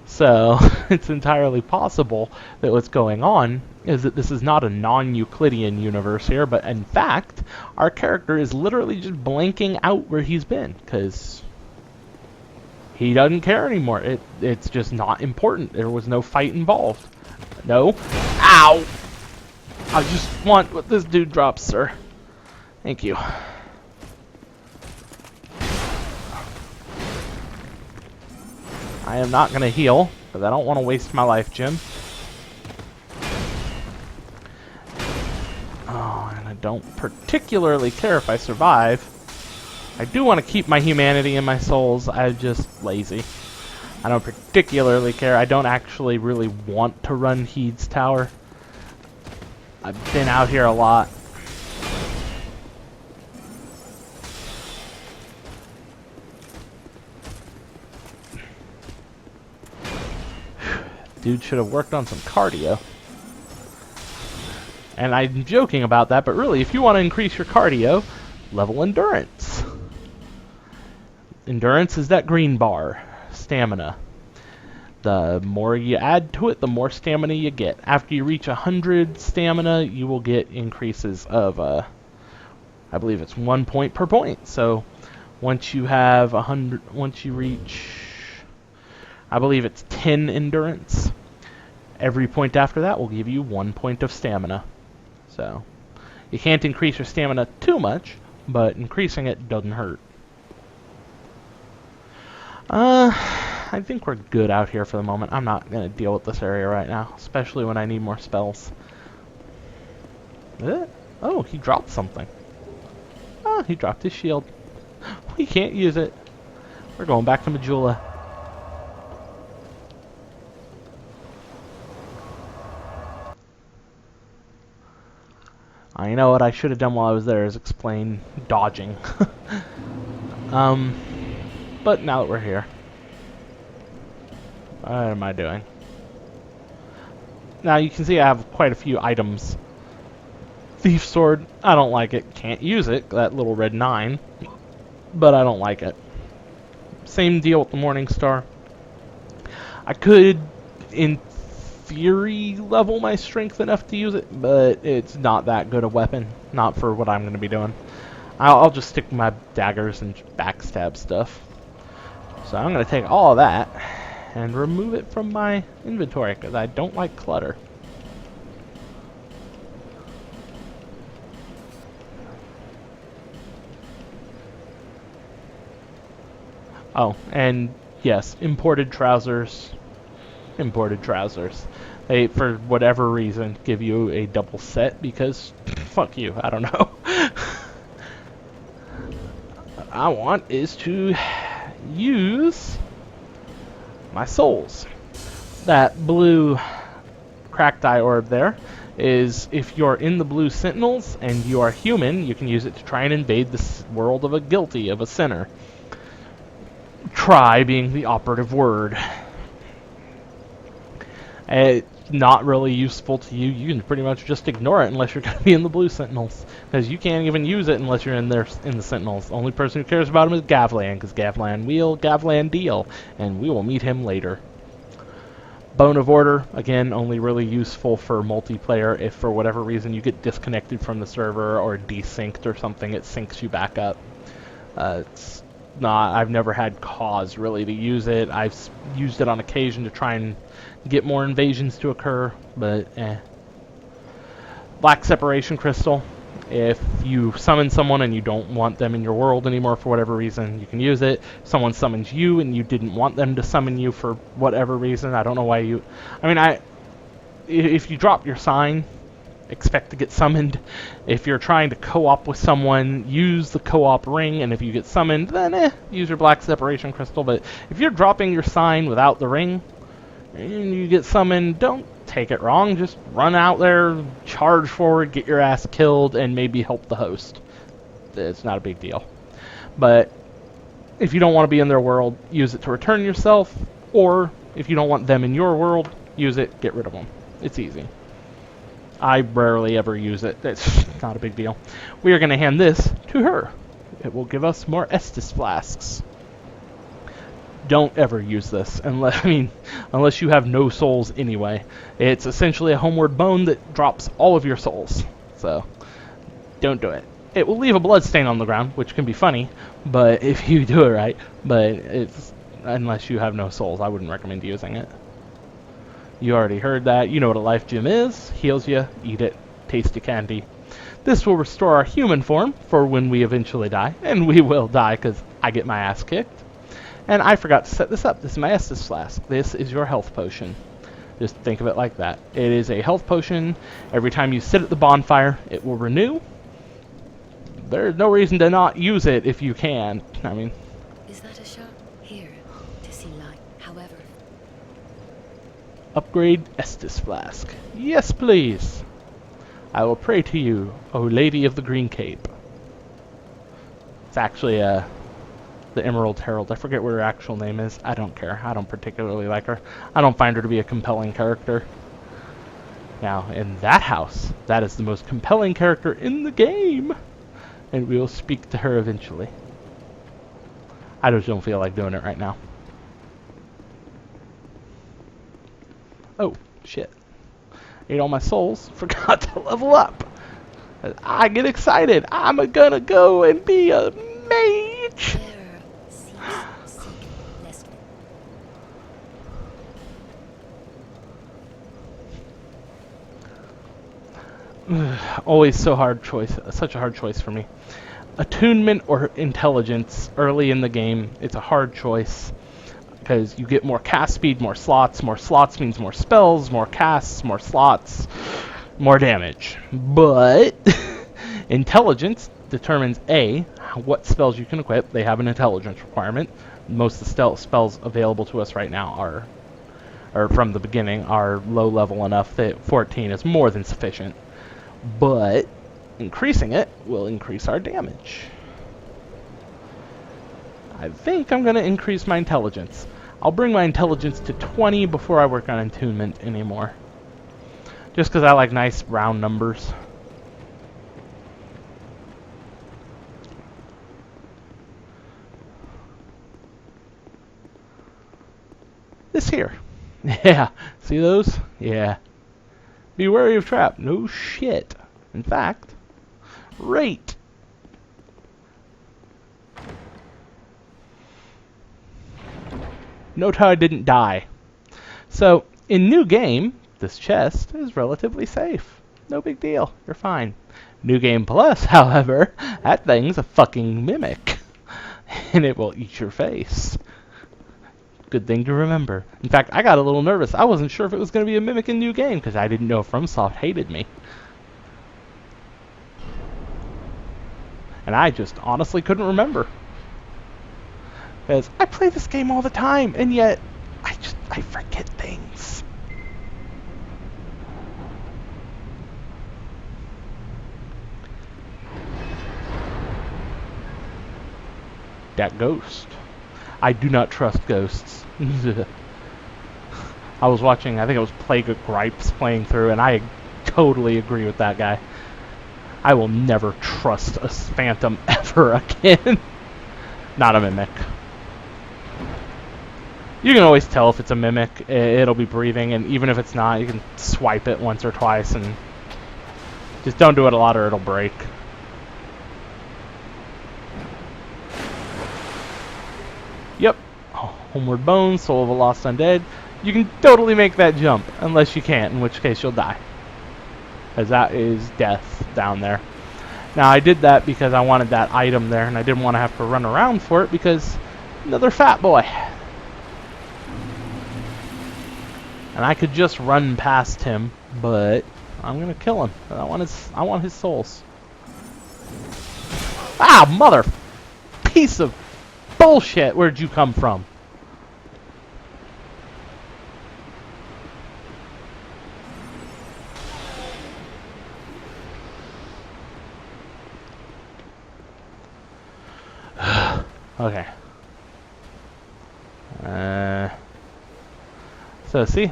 S1: So, it's entirely possible that what's going on is that this is not a non-Euclidean universe here, but in fact, our character is literally just blanking out where he's been, because he doesn't care anymore. It's just not important. There was no fight involved. No. Ow! I just want what this dude drops, sir. Thank you. I am not going to heal, because I don't want to waste my life, Jim. Oh, and I don't particularly care if I survive. I do want to keep my humanity and my souls. I'm just lazy. I don't particularly care. I don't actually really want to run Heed's Tower. I've been out here a lot. Dude should have worked on some cardio. And I'm joking about that, but really, if you want to increase your cardio, level endurance. Endurance is that green bar. Stamina. The more you add to it, the more stamina you get. After you reach 100 stamina, you will get increases of, I believe it's 1 point per point. So, once you have 100, once you reach, I believe it's 10 endurance, Every point after that will give you 1 point of stamina. So, you can't increase your stamina too much, but increasing it doesn't hurt. I think we're good out here for the moment. I'm not going to deal with this area right now, especially when I need more spells. Oh, he dropped something. Oh, he dropped his shield. We can't use it. We're going back to Majula. I know what I should have done while I was there is explain dodging. But now that we're here, what am I doing? Now you can see I have quite a few items. Thief sword, I don't like it. Can't use it, that little red 9. But I don't like it. Same deal with the Morning Star. I could, in theory, level my strength enough to use it, but it's not that good a weapon. Not for what I'm going to be doing. I'll just stick with my daggers and backstab stuff. So I'm going to take all of that and remove it from my inventory because I don't like clutter. Oh, and yes, imported trousers. Imported trousers. They, for whatever reason, give you a double set because, fuck you, I don't know. What I want is to use my souls. That blue cracked eye orb there is if you're in the blue sentinels and you are human, you can use it to try and invade the world of a guilty, of a sinner. Try being the operative word. It's not really useful to you. You can pretty much just ignore it unless you're going to be in the blue sentinels, because you can't even use it unless you're in there in the sentinels. The only person who cares about him is Gavlan, because Gavlan wheel, Gavlan deal, and we will meet him later. Bone of Order, again, only really useful for multiplayer if for whatever reason you get disconnected from the server or desynced or something, it syncs you back up. It's not, I've never had cause really to use it. I've used it on occasion to try and get more invasions to occur, but Black Separation Crystal. If you summon someone and you don't want them in your world anymore for whatever reason, you can use it. If someone summons you and you didn't want them to summon you for whatever reason, I don't know why you... I mean, if you drop your sign, expect to get summoned. If you're trying to co-op with someone, use the co-op ring, and if you get summoned, then use your Black Separation Crystal. But if you're dropping your sign without the ring, and you get summoned, don't take it wrong. Just run out there, charge forward, get your ass killed, and maybe help the host. It's not a big deal. But if you don't want to be in their world, use it to return yourself, or if you don't want them in your world, use it, get rid of them. It's easy. I rarely ever use it. It's not a big deal. We are going to hand this to her. It will give us more Estus flasks. Don't ever use this unless you have no souls anyway. It's essentially a homeward bone that drops all of your souls. So don't do it. It will leave a blood stain on the ground, which can be funny, but if you do it right, but it's unless you have no souls, I wouldn't recommend using it. You already heard that. You know what a life gem is. Heals you, eat it, tasty candy. This will restore our human form for when we eventually die, and we will die because I get my ass kicked. And I forgot to set this up. This is my Estus flask. This is your health potion. Just think of it like that. It is a health potion. Every time you sit at the bonfire, it will renew. There's no reason to not use it if you can. I mean...
S3: Is that a shop? Here, to see light, however.
S1: Upgrade Estus flask. Yes, please. I will pray to you, O Lady of the Green Cape. It's actually the Emerald Herald. I forget what her actual name is. I don't care. I don't particularly like her. I don't find her to be a compelling character. Now, in that house, that is the most compelling character in the game. And we will speak to her eventually. I just don't feel like doing it right now. Oh, shit. Ate all my souls. Forgot to level up. I get excited. I'm gonna go and be a mage. Always so hard choice, such a hard choice for me. Attunement or intelligence early in the game, it's a hard choice because you get more cast speed, more slots. More slots means more spells, more casts, more slots, more damage. But intelligence determines A, what spells you can equip. They have an intelligence requirement. Most of the spells available to us right now are, or from the beginning, are low level enough that 14 is more than sufficient. But increasing it will increase our damage. I think I'm going to increase my intelligence. I'll bring my intelligence to 20 before I work on attunement anymore. Just because I like nice round numbers. This here. Yeah. See those? Yeah. Be wary of trap. No shit. In fact, right. Note how I didn't die. So, in new game, this chest is relatively safe. No big deal. You're fine. New Game Plus, however, that thing's a fucking mimic. And it will eat your face. Good thing to remember. In fact, I got a little nervous. I wasn't sure if it was going to be a mimic in new game because I didn't know if Fromsoft hated me. And I just honestly couldn't remember. Because I play this game all the time, and yet I forget things. That ghost. I do not trust ghosts. I was watching, I think it was Plague of Gripes playing through, and I totally agree with that guy. I will never trust a phantom ever again. Not a mimic. You can always tell if it's a mimic. It'll be breathing, and even if it's not, you can swipe it once or twice, and just don't do it a lot or it'll break. Yep. Homeward Bones, Soul of a Lost Undead. You can totally make that jump, unless you can't, in which case you'll die. Because that is death down there. Now, I did that because I wanted that item there, and I didn't want to have to run around for it, because another fat boy. And I could just run past him, but I'm gonna kill him. I want his souls. Ah, mother piece of bullshit! Where'd you come from? Okay. So see,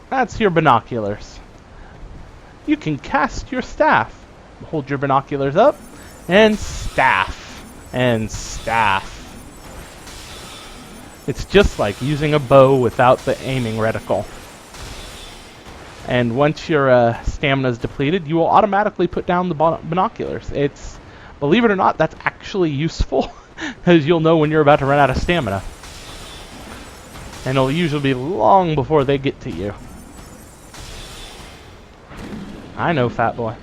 S1: that's your binoculars. You can cast your staff. Hold your binoculars up, and staff, and staff. It's just like using a bow without the aiming reticle. And once your stamina is depleted, you will automatically put down the binoculars. It's, believe it or not, that's actually useful, because you'll know when you're about to run out of stamina. And it'll usually be long before they get to you. I know, fat boy.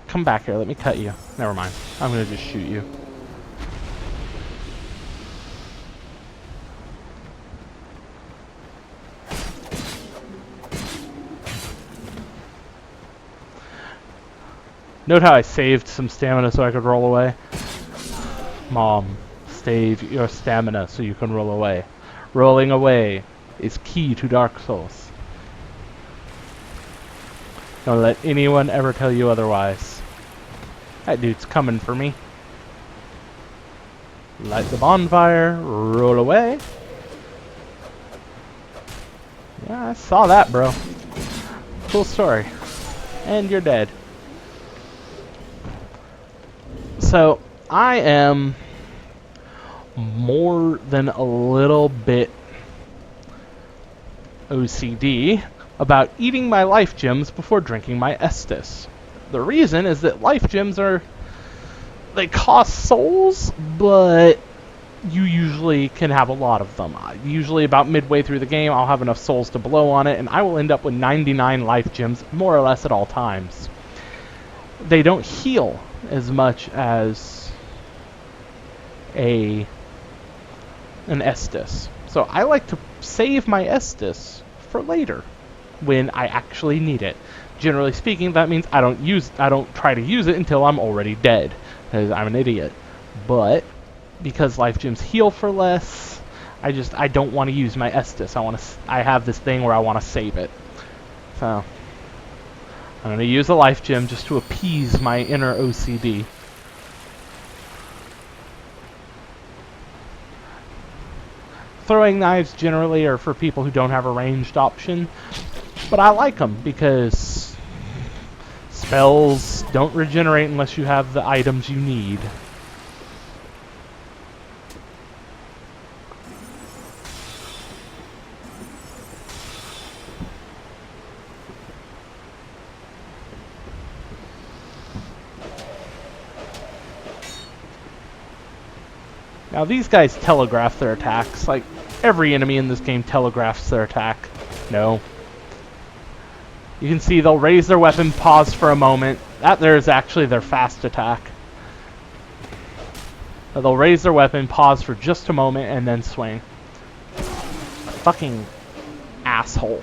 S1: Come back here, let me cut you. Never mind. I'm gonna just shoot you. Note how I saved some stamina so I could roll away? Mom, save your stamina so you can roll away. Rolling away is key to Dark Souls. Don't let anyone ever tell you otherwise. That dude's coming for me. Light the bonfire, roll away. Yeah, I saw that, bro. Cool story. And you're dead. So, I am more than a little bit OCD about eating my life gems before drinking my Estus. The reason is that life gems they cost souls, but you usually can have a lot of them. Usually about midway through the game, I'll have enough souls to blow on it, and I will end up with 99 life gems, more or less at all times. They don't heal as much as an Estus. So I like to save my Estus for later, when I actually need it. Generally speaking, that means I don't try to use it until I'm already dead, because I'm an idiot. But because life gems heal for less, I don't want to use my Estus. I have this thing where I want to save it. So I'm going to use a life gem just to appease my inner OCD. Throwing knives generally are for people who don't have a ranged option, but I like them because spells don't regenerate unless you have the items you need. Now these guys telegraph their attacks. Like, every enemy in this game telegraphs their attack. No. You can see they'll raise their weapon, pause for a moment. That there is actually their fast attack. They'll raise their weapon, pause for just a moment, and then swing. Fucking asshole.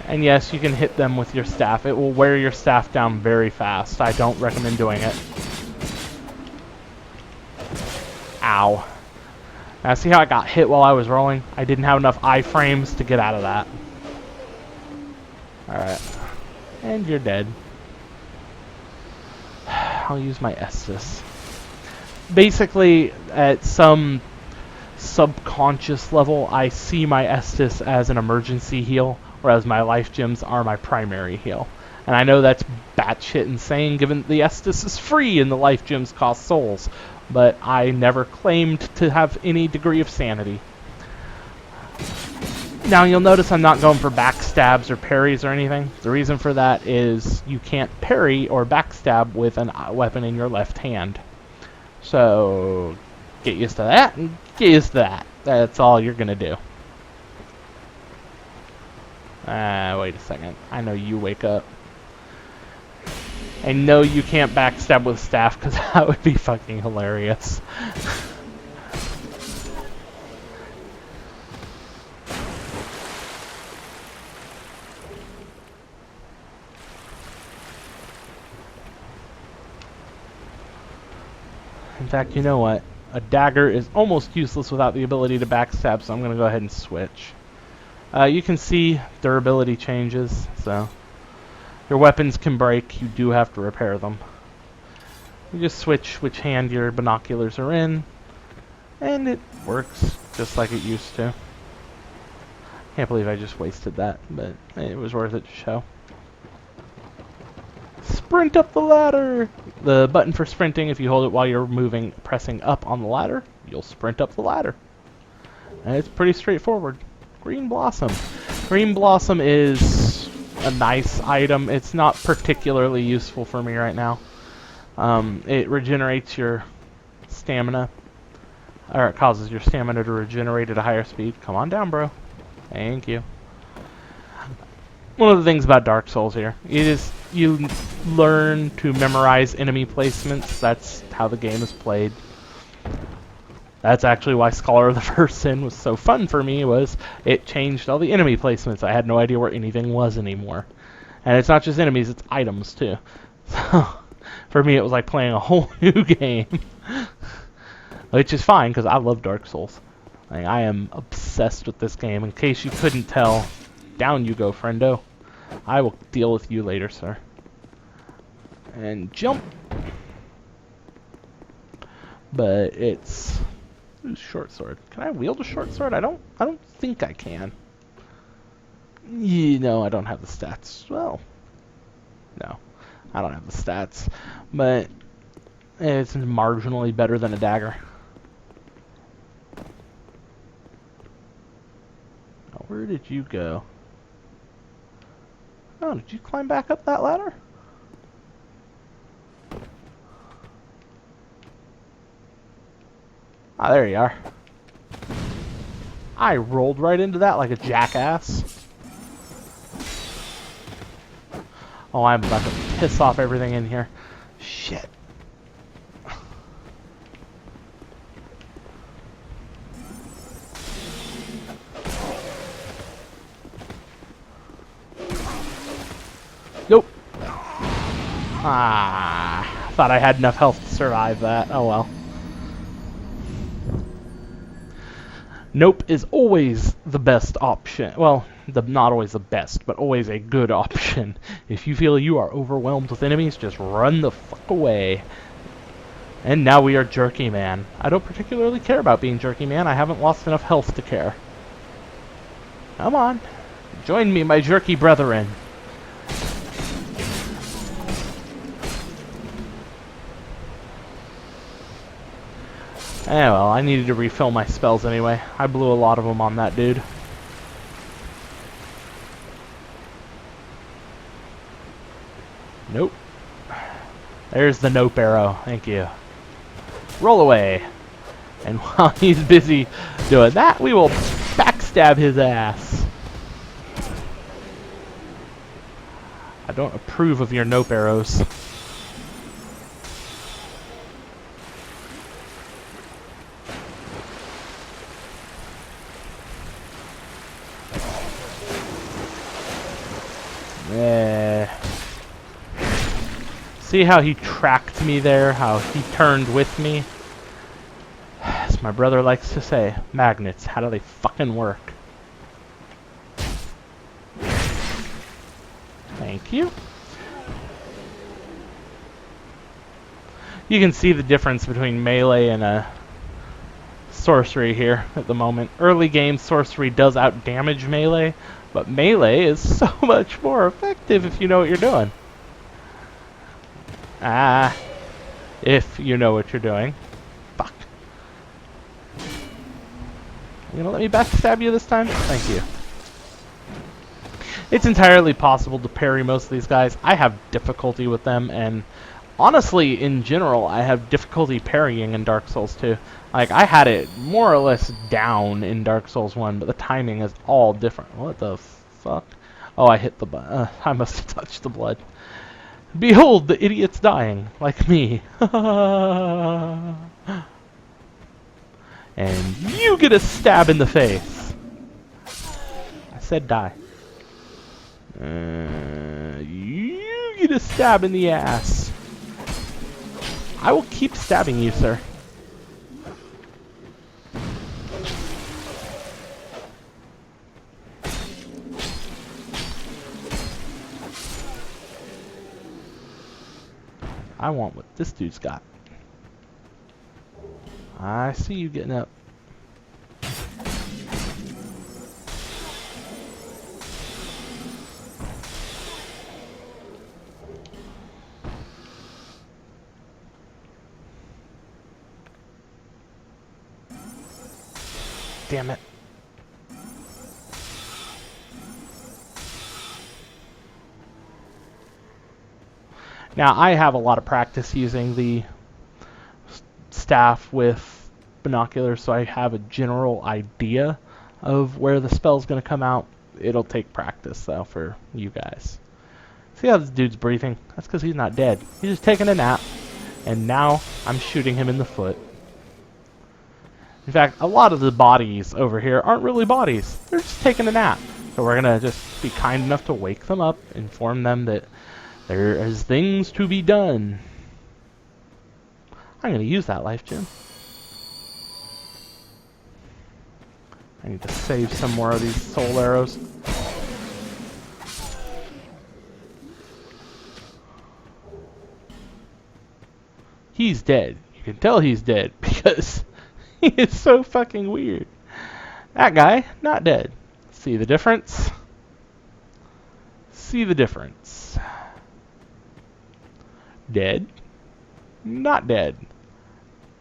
S1: And yes, you can hit them with your staff. It will wear your staff down very fast. I don't recommend doing it. Ow. Now see how I got hit while I was rolling? I didn't have enough iframes to get out of that. Alright. And you're dead. I'll use my Estus. Basically, at some subconscious level, I see my Estus as an emergency heal, whereas my life gems are my primary heal. And I know that's batshit insane, given the Estus is free and the life gems cost souls. But I never claimed to have any degree of sanity. Now you'll notice I'm not going for backstabs or parries or anything. The reason for that is you can't parry or backstab with a weapon in your left hand. So get used to that and get used to that. That's all you're gonna do. Wait a second. I know you wake up. And no, you can't backstab with staff, because that would be fucking hilarious. In fact, you know what? A dagger is almost useless without the ability to backstab, so I'm going to go ahead and switch. You can see durability changes, so your weapons can break. You do have to repair them. You just switch which hand your binoculars are in, and it works just like it used to. Can't believe I just wasted that, but it was worth it to show. Sprint up the ladder! The button for sprinting, if you hold it while you're moving, pressing up on the ladder, you'll sprint up the ladder. And it's pretty straightforward. Green Blossom. Green Blossom is a nice item. It's not particularly useful for me right now. It regenerates your stamina, or it causes your stamina to regenerate at a higher speed. Come on down, bro. Thank you. One of the things about Dark Souls here is you learn to memorize enemy placements. That's how the game is played. That's actually why Scholar of the First Sin was so fun for me, was it changed all the enemy placements. I had no idea where anything was anymore. And it's not just enemies, it's items too. So for me it was like playing a whole new game. Which is fine, because I love Dark Souls. Like, I am obsessed with this game. In case you couldn't tell, down you go, friendo. I will deal with you later, sir. And jump. But it's short sword. Can I wield a short sword? I don't think I can. No, I don't have the stats. Well, no, I don't have the stats. But it's marginally better than a dagger. Now, where did you go? Oh, did you climb back up that ladder? Ah, there you are. I rolled right into that like a jackass. Oh, I'm about to piss off everything in here. Shit. Nope. Ah, thought I had enough health to survive that. Oh well. Nope is always the best option. Well, not always the best, but always a good option. If you feel you are overwhelmed with enemies, just run the fuck away. And now we are Jerky Man. I don't particularly care about being Jerky Man. I haven't lost enough health to care. Come on. Join me, my jerky brethren. Eh, well, I needed to refill my spells anyway. I blew a lot of them on that dude. Nope. There's the nope arrow. Thank you. Roll away. And while he's busy doing that, we will backstab his ass. I don't approve of your nope arrows. See how he tracked me there? How he turned with me? As my brother likes to say, magnets, how do they fucking work? Thank you. You can see the difference between melee and sorcery here at the moment. Early game sorcery does outdamage melee, but melee is so much more effective if you know what you're doing. Ah, if you know what you're doing. Fuck. You gonna let me backstab you this time? Thank you. It's entirely possible to parry most of these guys. I have difficulty with them, and honestly, in general, I have difficulty parrying in Dark Souls 2. Like, I had it more or less down in Dark Souls 1, but the timing is all different. What the fuck? Oh, I hit the button. I must have touched the blood. Behold, the idiot's dying, like me. And you get a stab in the face. I said die. You get a stab in the ass. I will keep stabbing you, sir. I want what this dude's got. I see you getting up. Damn it. Now, I have a lot of practice using the staff with binoculars, so I have a general idea of where the spell's going to come out. It'll take practice, though, for you guys. See how this dude's breathing? That's because he's not dead. He's just taking a nap, and now I'm shooting him in the foot. In fact, a lot of the bodies over here aren't really bodies. They're just taking a nap. So we're going to just be kind enough to wake them up, inform them that there is things to be done. I'm going to use that life gem. I need to save some more of these soul arrows. He's dead. You can tell he's dead because he is so fucking weird. That guy, not dead. See the difference? See the difference. Dead. Not dead.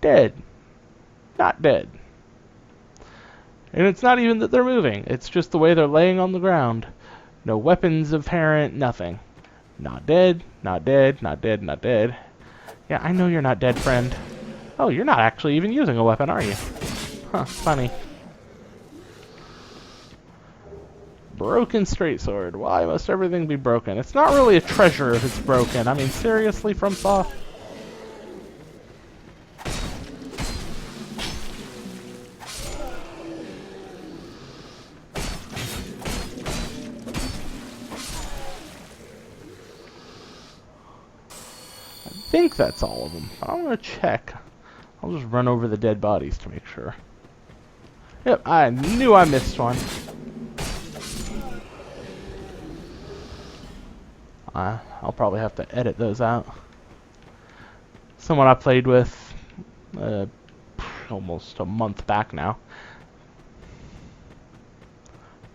S1: Dead. Not dead. And it's not even that they're moving. It's just the way they're laying on the ground. No weapons apparent, nothing. Not dead, not dead, not dead, not dead. Yeah, I know you're not dead, friend. Oh, you're not actually even using a weapon, are you? Huh, funny. Broken straight sword. Why must everything be broken? It's not really a treasure if it's broken. I mean, seriously, Fromsoft? I think that's all of them. I'm gonna check. I'll just run over the dead bodies to make sure. Yep, I knew I missed one. I'll probably have to edit those out. Someone I played with almost a month back now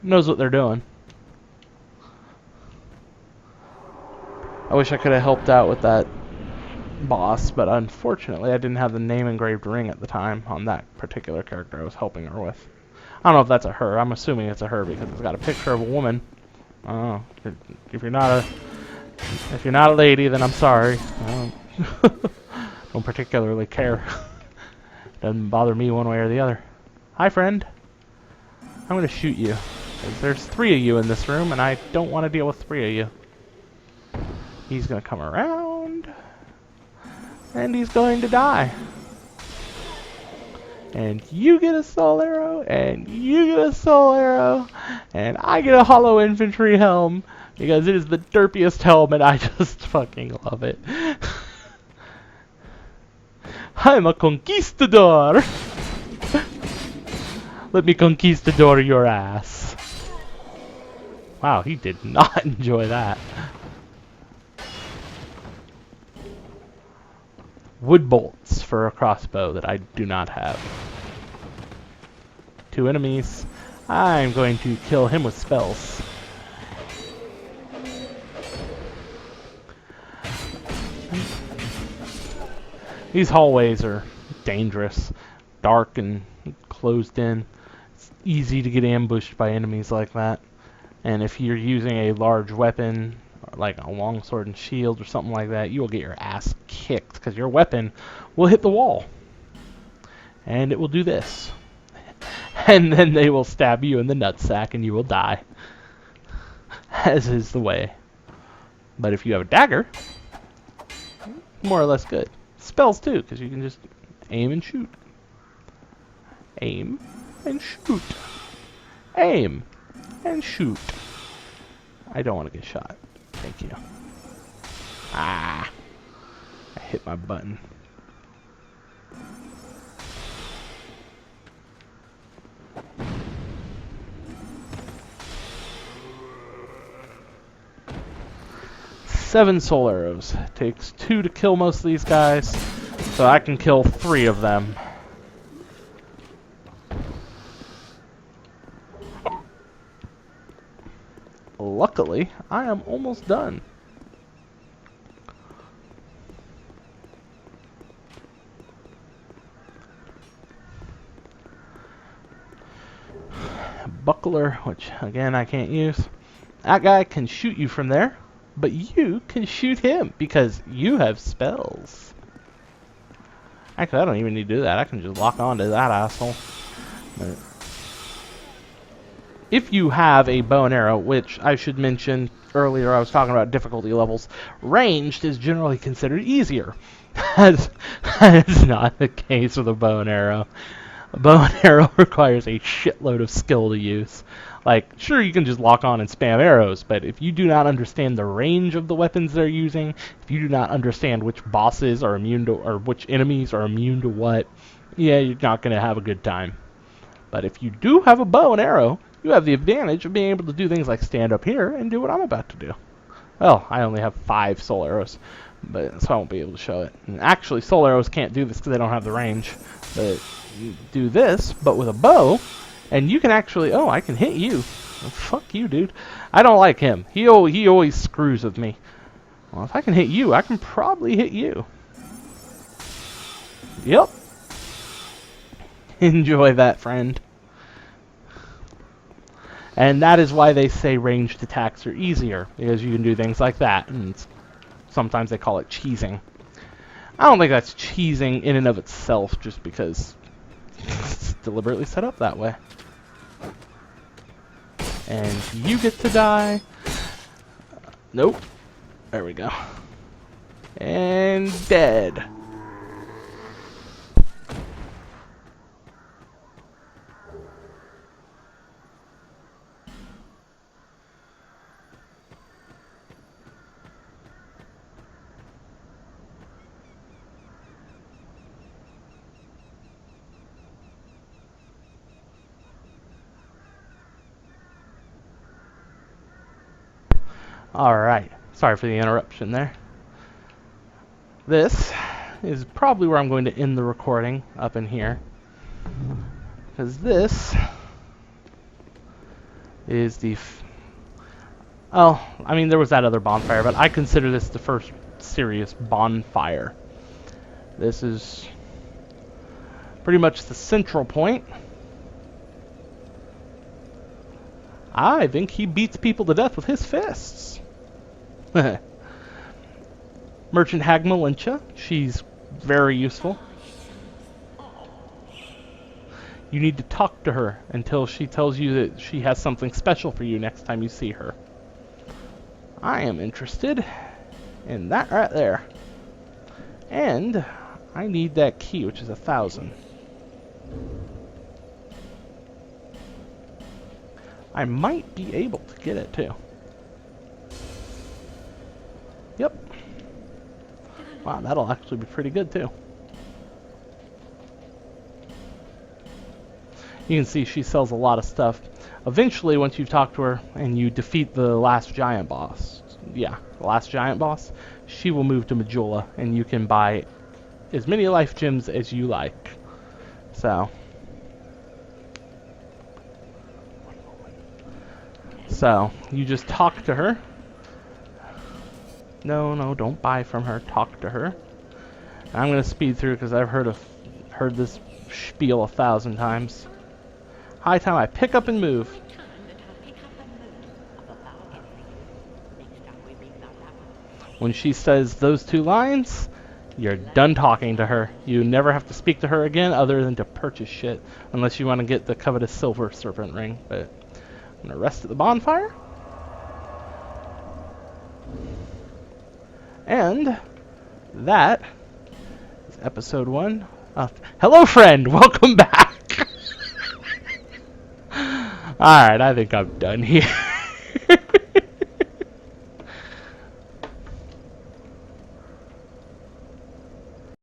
S1: knows what they're doing. I wish I could have helped out with that boss, but unfortunately I didn't have the name engraved ring at the time on that particular character I was helping her with. I don't know if that's a her. I'm assuming it's a her because it's got a picture of a woman. I don't know. If you're not a lady, then I'm sorry. I don't particularly care. Doesn't bother me one way or the other. Hi, friend. I'm gonna shoot you. There's 3 of you in this room, and I don't want to deal with 3 of you. He's gonna come around, and he's going to die. And you get a soul arrow, and you get a soul arrow, and I get a hollow infantry helm, because it is the derpiest helm, and I just fucking love it. I'm a conquistador! Let me conquistador your ass. Wow, he did not enjoy that. Wood bolts for a crossbow that I do not have. 2 enemies. I'm going to kill him with spells. These hallways are dangerous. Dark and closed in. It's easy to get ambushed by enemies like that. And if you're using a large weapon, like a longsword and shield or something like that, you will get your ass kicked because your weapon will hit the wall. And it will do this. And then they will stab you in the nutsack and you will die. As is the way. But if you have a dagger, more or less good. Spells too, because you can just aim and shoot. Aim and shoot. Aim and shoot. I don't want to get shot. Thank you. Ah! I hit my button. Seven soul arrows. Takes 2 to kill most of these guys, so I can kill 3 of them. Luckily, I am almost done. Buckler, which again I can't use. That guy can shoot you from there, but you can shoot him because you have spells. Actually, I don't even need to do that. I can just lock on to that asshole. But if you have a bow and arrow, which I should mention earlier, I was talking about difficulty levels, ranged is generally considered easier. That is not the case with a bow and arrow. A bow and arrow requires a shitload of skill to use. Like, sure, you can just lock on and spam arrows, but if you do not understand the range of the weapons they're using, if you do not understand which bosses are immune to, or which enemies are immune to what, yeah, you're not going to have a good time. But if you do have a bow and arrow, you have the advantage of being able to do things like stand up here and do what I'm about to do. Well, I only have 5 soul arrows, but so I won't be able to show it. And actually, soul arrows can't do this because they don't have the range. But you do this, but with a bow, and you can actually... Oh, I can hit you. Well, fuck you, dude. I don't like him. He always screws with me. Well, if I can hit you, I can probably hit you. Yep. Enjoy that, friend. And that is why they say ranged attacks are easier, because you can do things like that, and sometimes they call it cheesing. I don't think that's cheesing in and of itself, just because it's deliberately set up that way. And you get to die. Nope. There we go. And dead. Alright, sorry for the interruption there. This is probably where I'm going to end the recording, up in here. Because this is the... Oh, I mean, there was that other bonfire, but I consider this the first serious bonfire. This is pretty much the central point. I think he beats people to death with his fists. Merchant Hag Malincha. She's very useful. You need to talk to her until she tells you that she has something special for you next time you see her. I am interested in that right there. And I need that key, which is 1,000. I might be able to get it too. Yep. Wow, that'll actually be pretty good too. You can see she sells a lot of stuff. Eventually, once you talk to her and you defeat the last giant boss, the last giant boss, she will move to Majula and you can buy as many life gems as you like. So you just talk to her. No, don't buy from her. Talk to her. And I'm gonna speed through because I've heard this spiel 1,000 times. High time I pick up and move. When she says those 2 lines, you're done talking to her. You never have to speak to her again other than to purchase shit. Unless you want to get the covetous silver serpent ring. But I'm gonna rest at the bonfire. And that is episode 1. Hello, friend. Welcome back. Alright, I think I'm done here.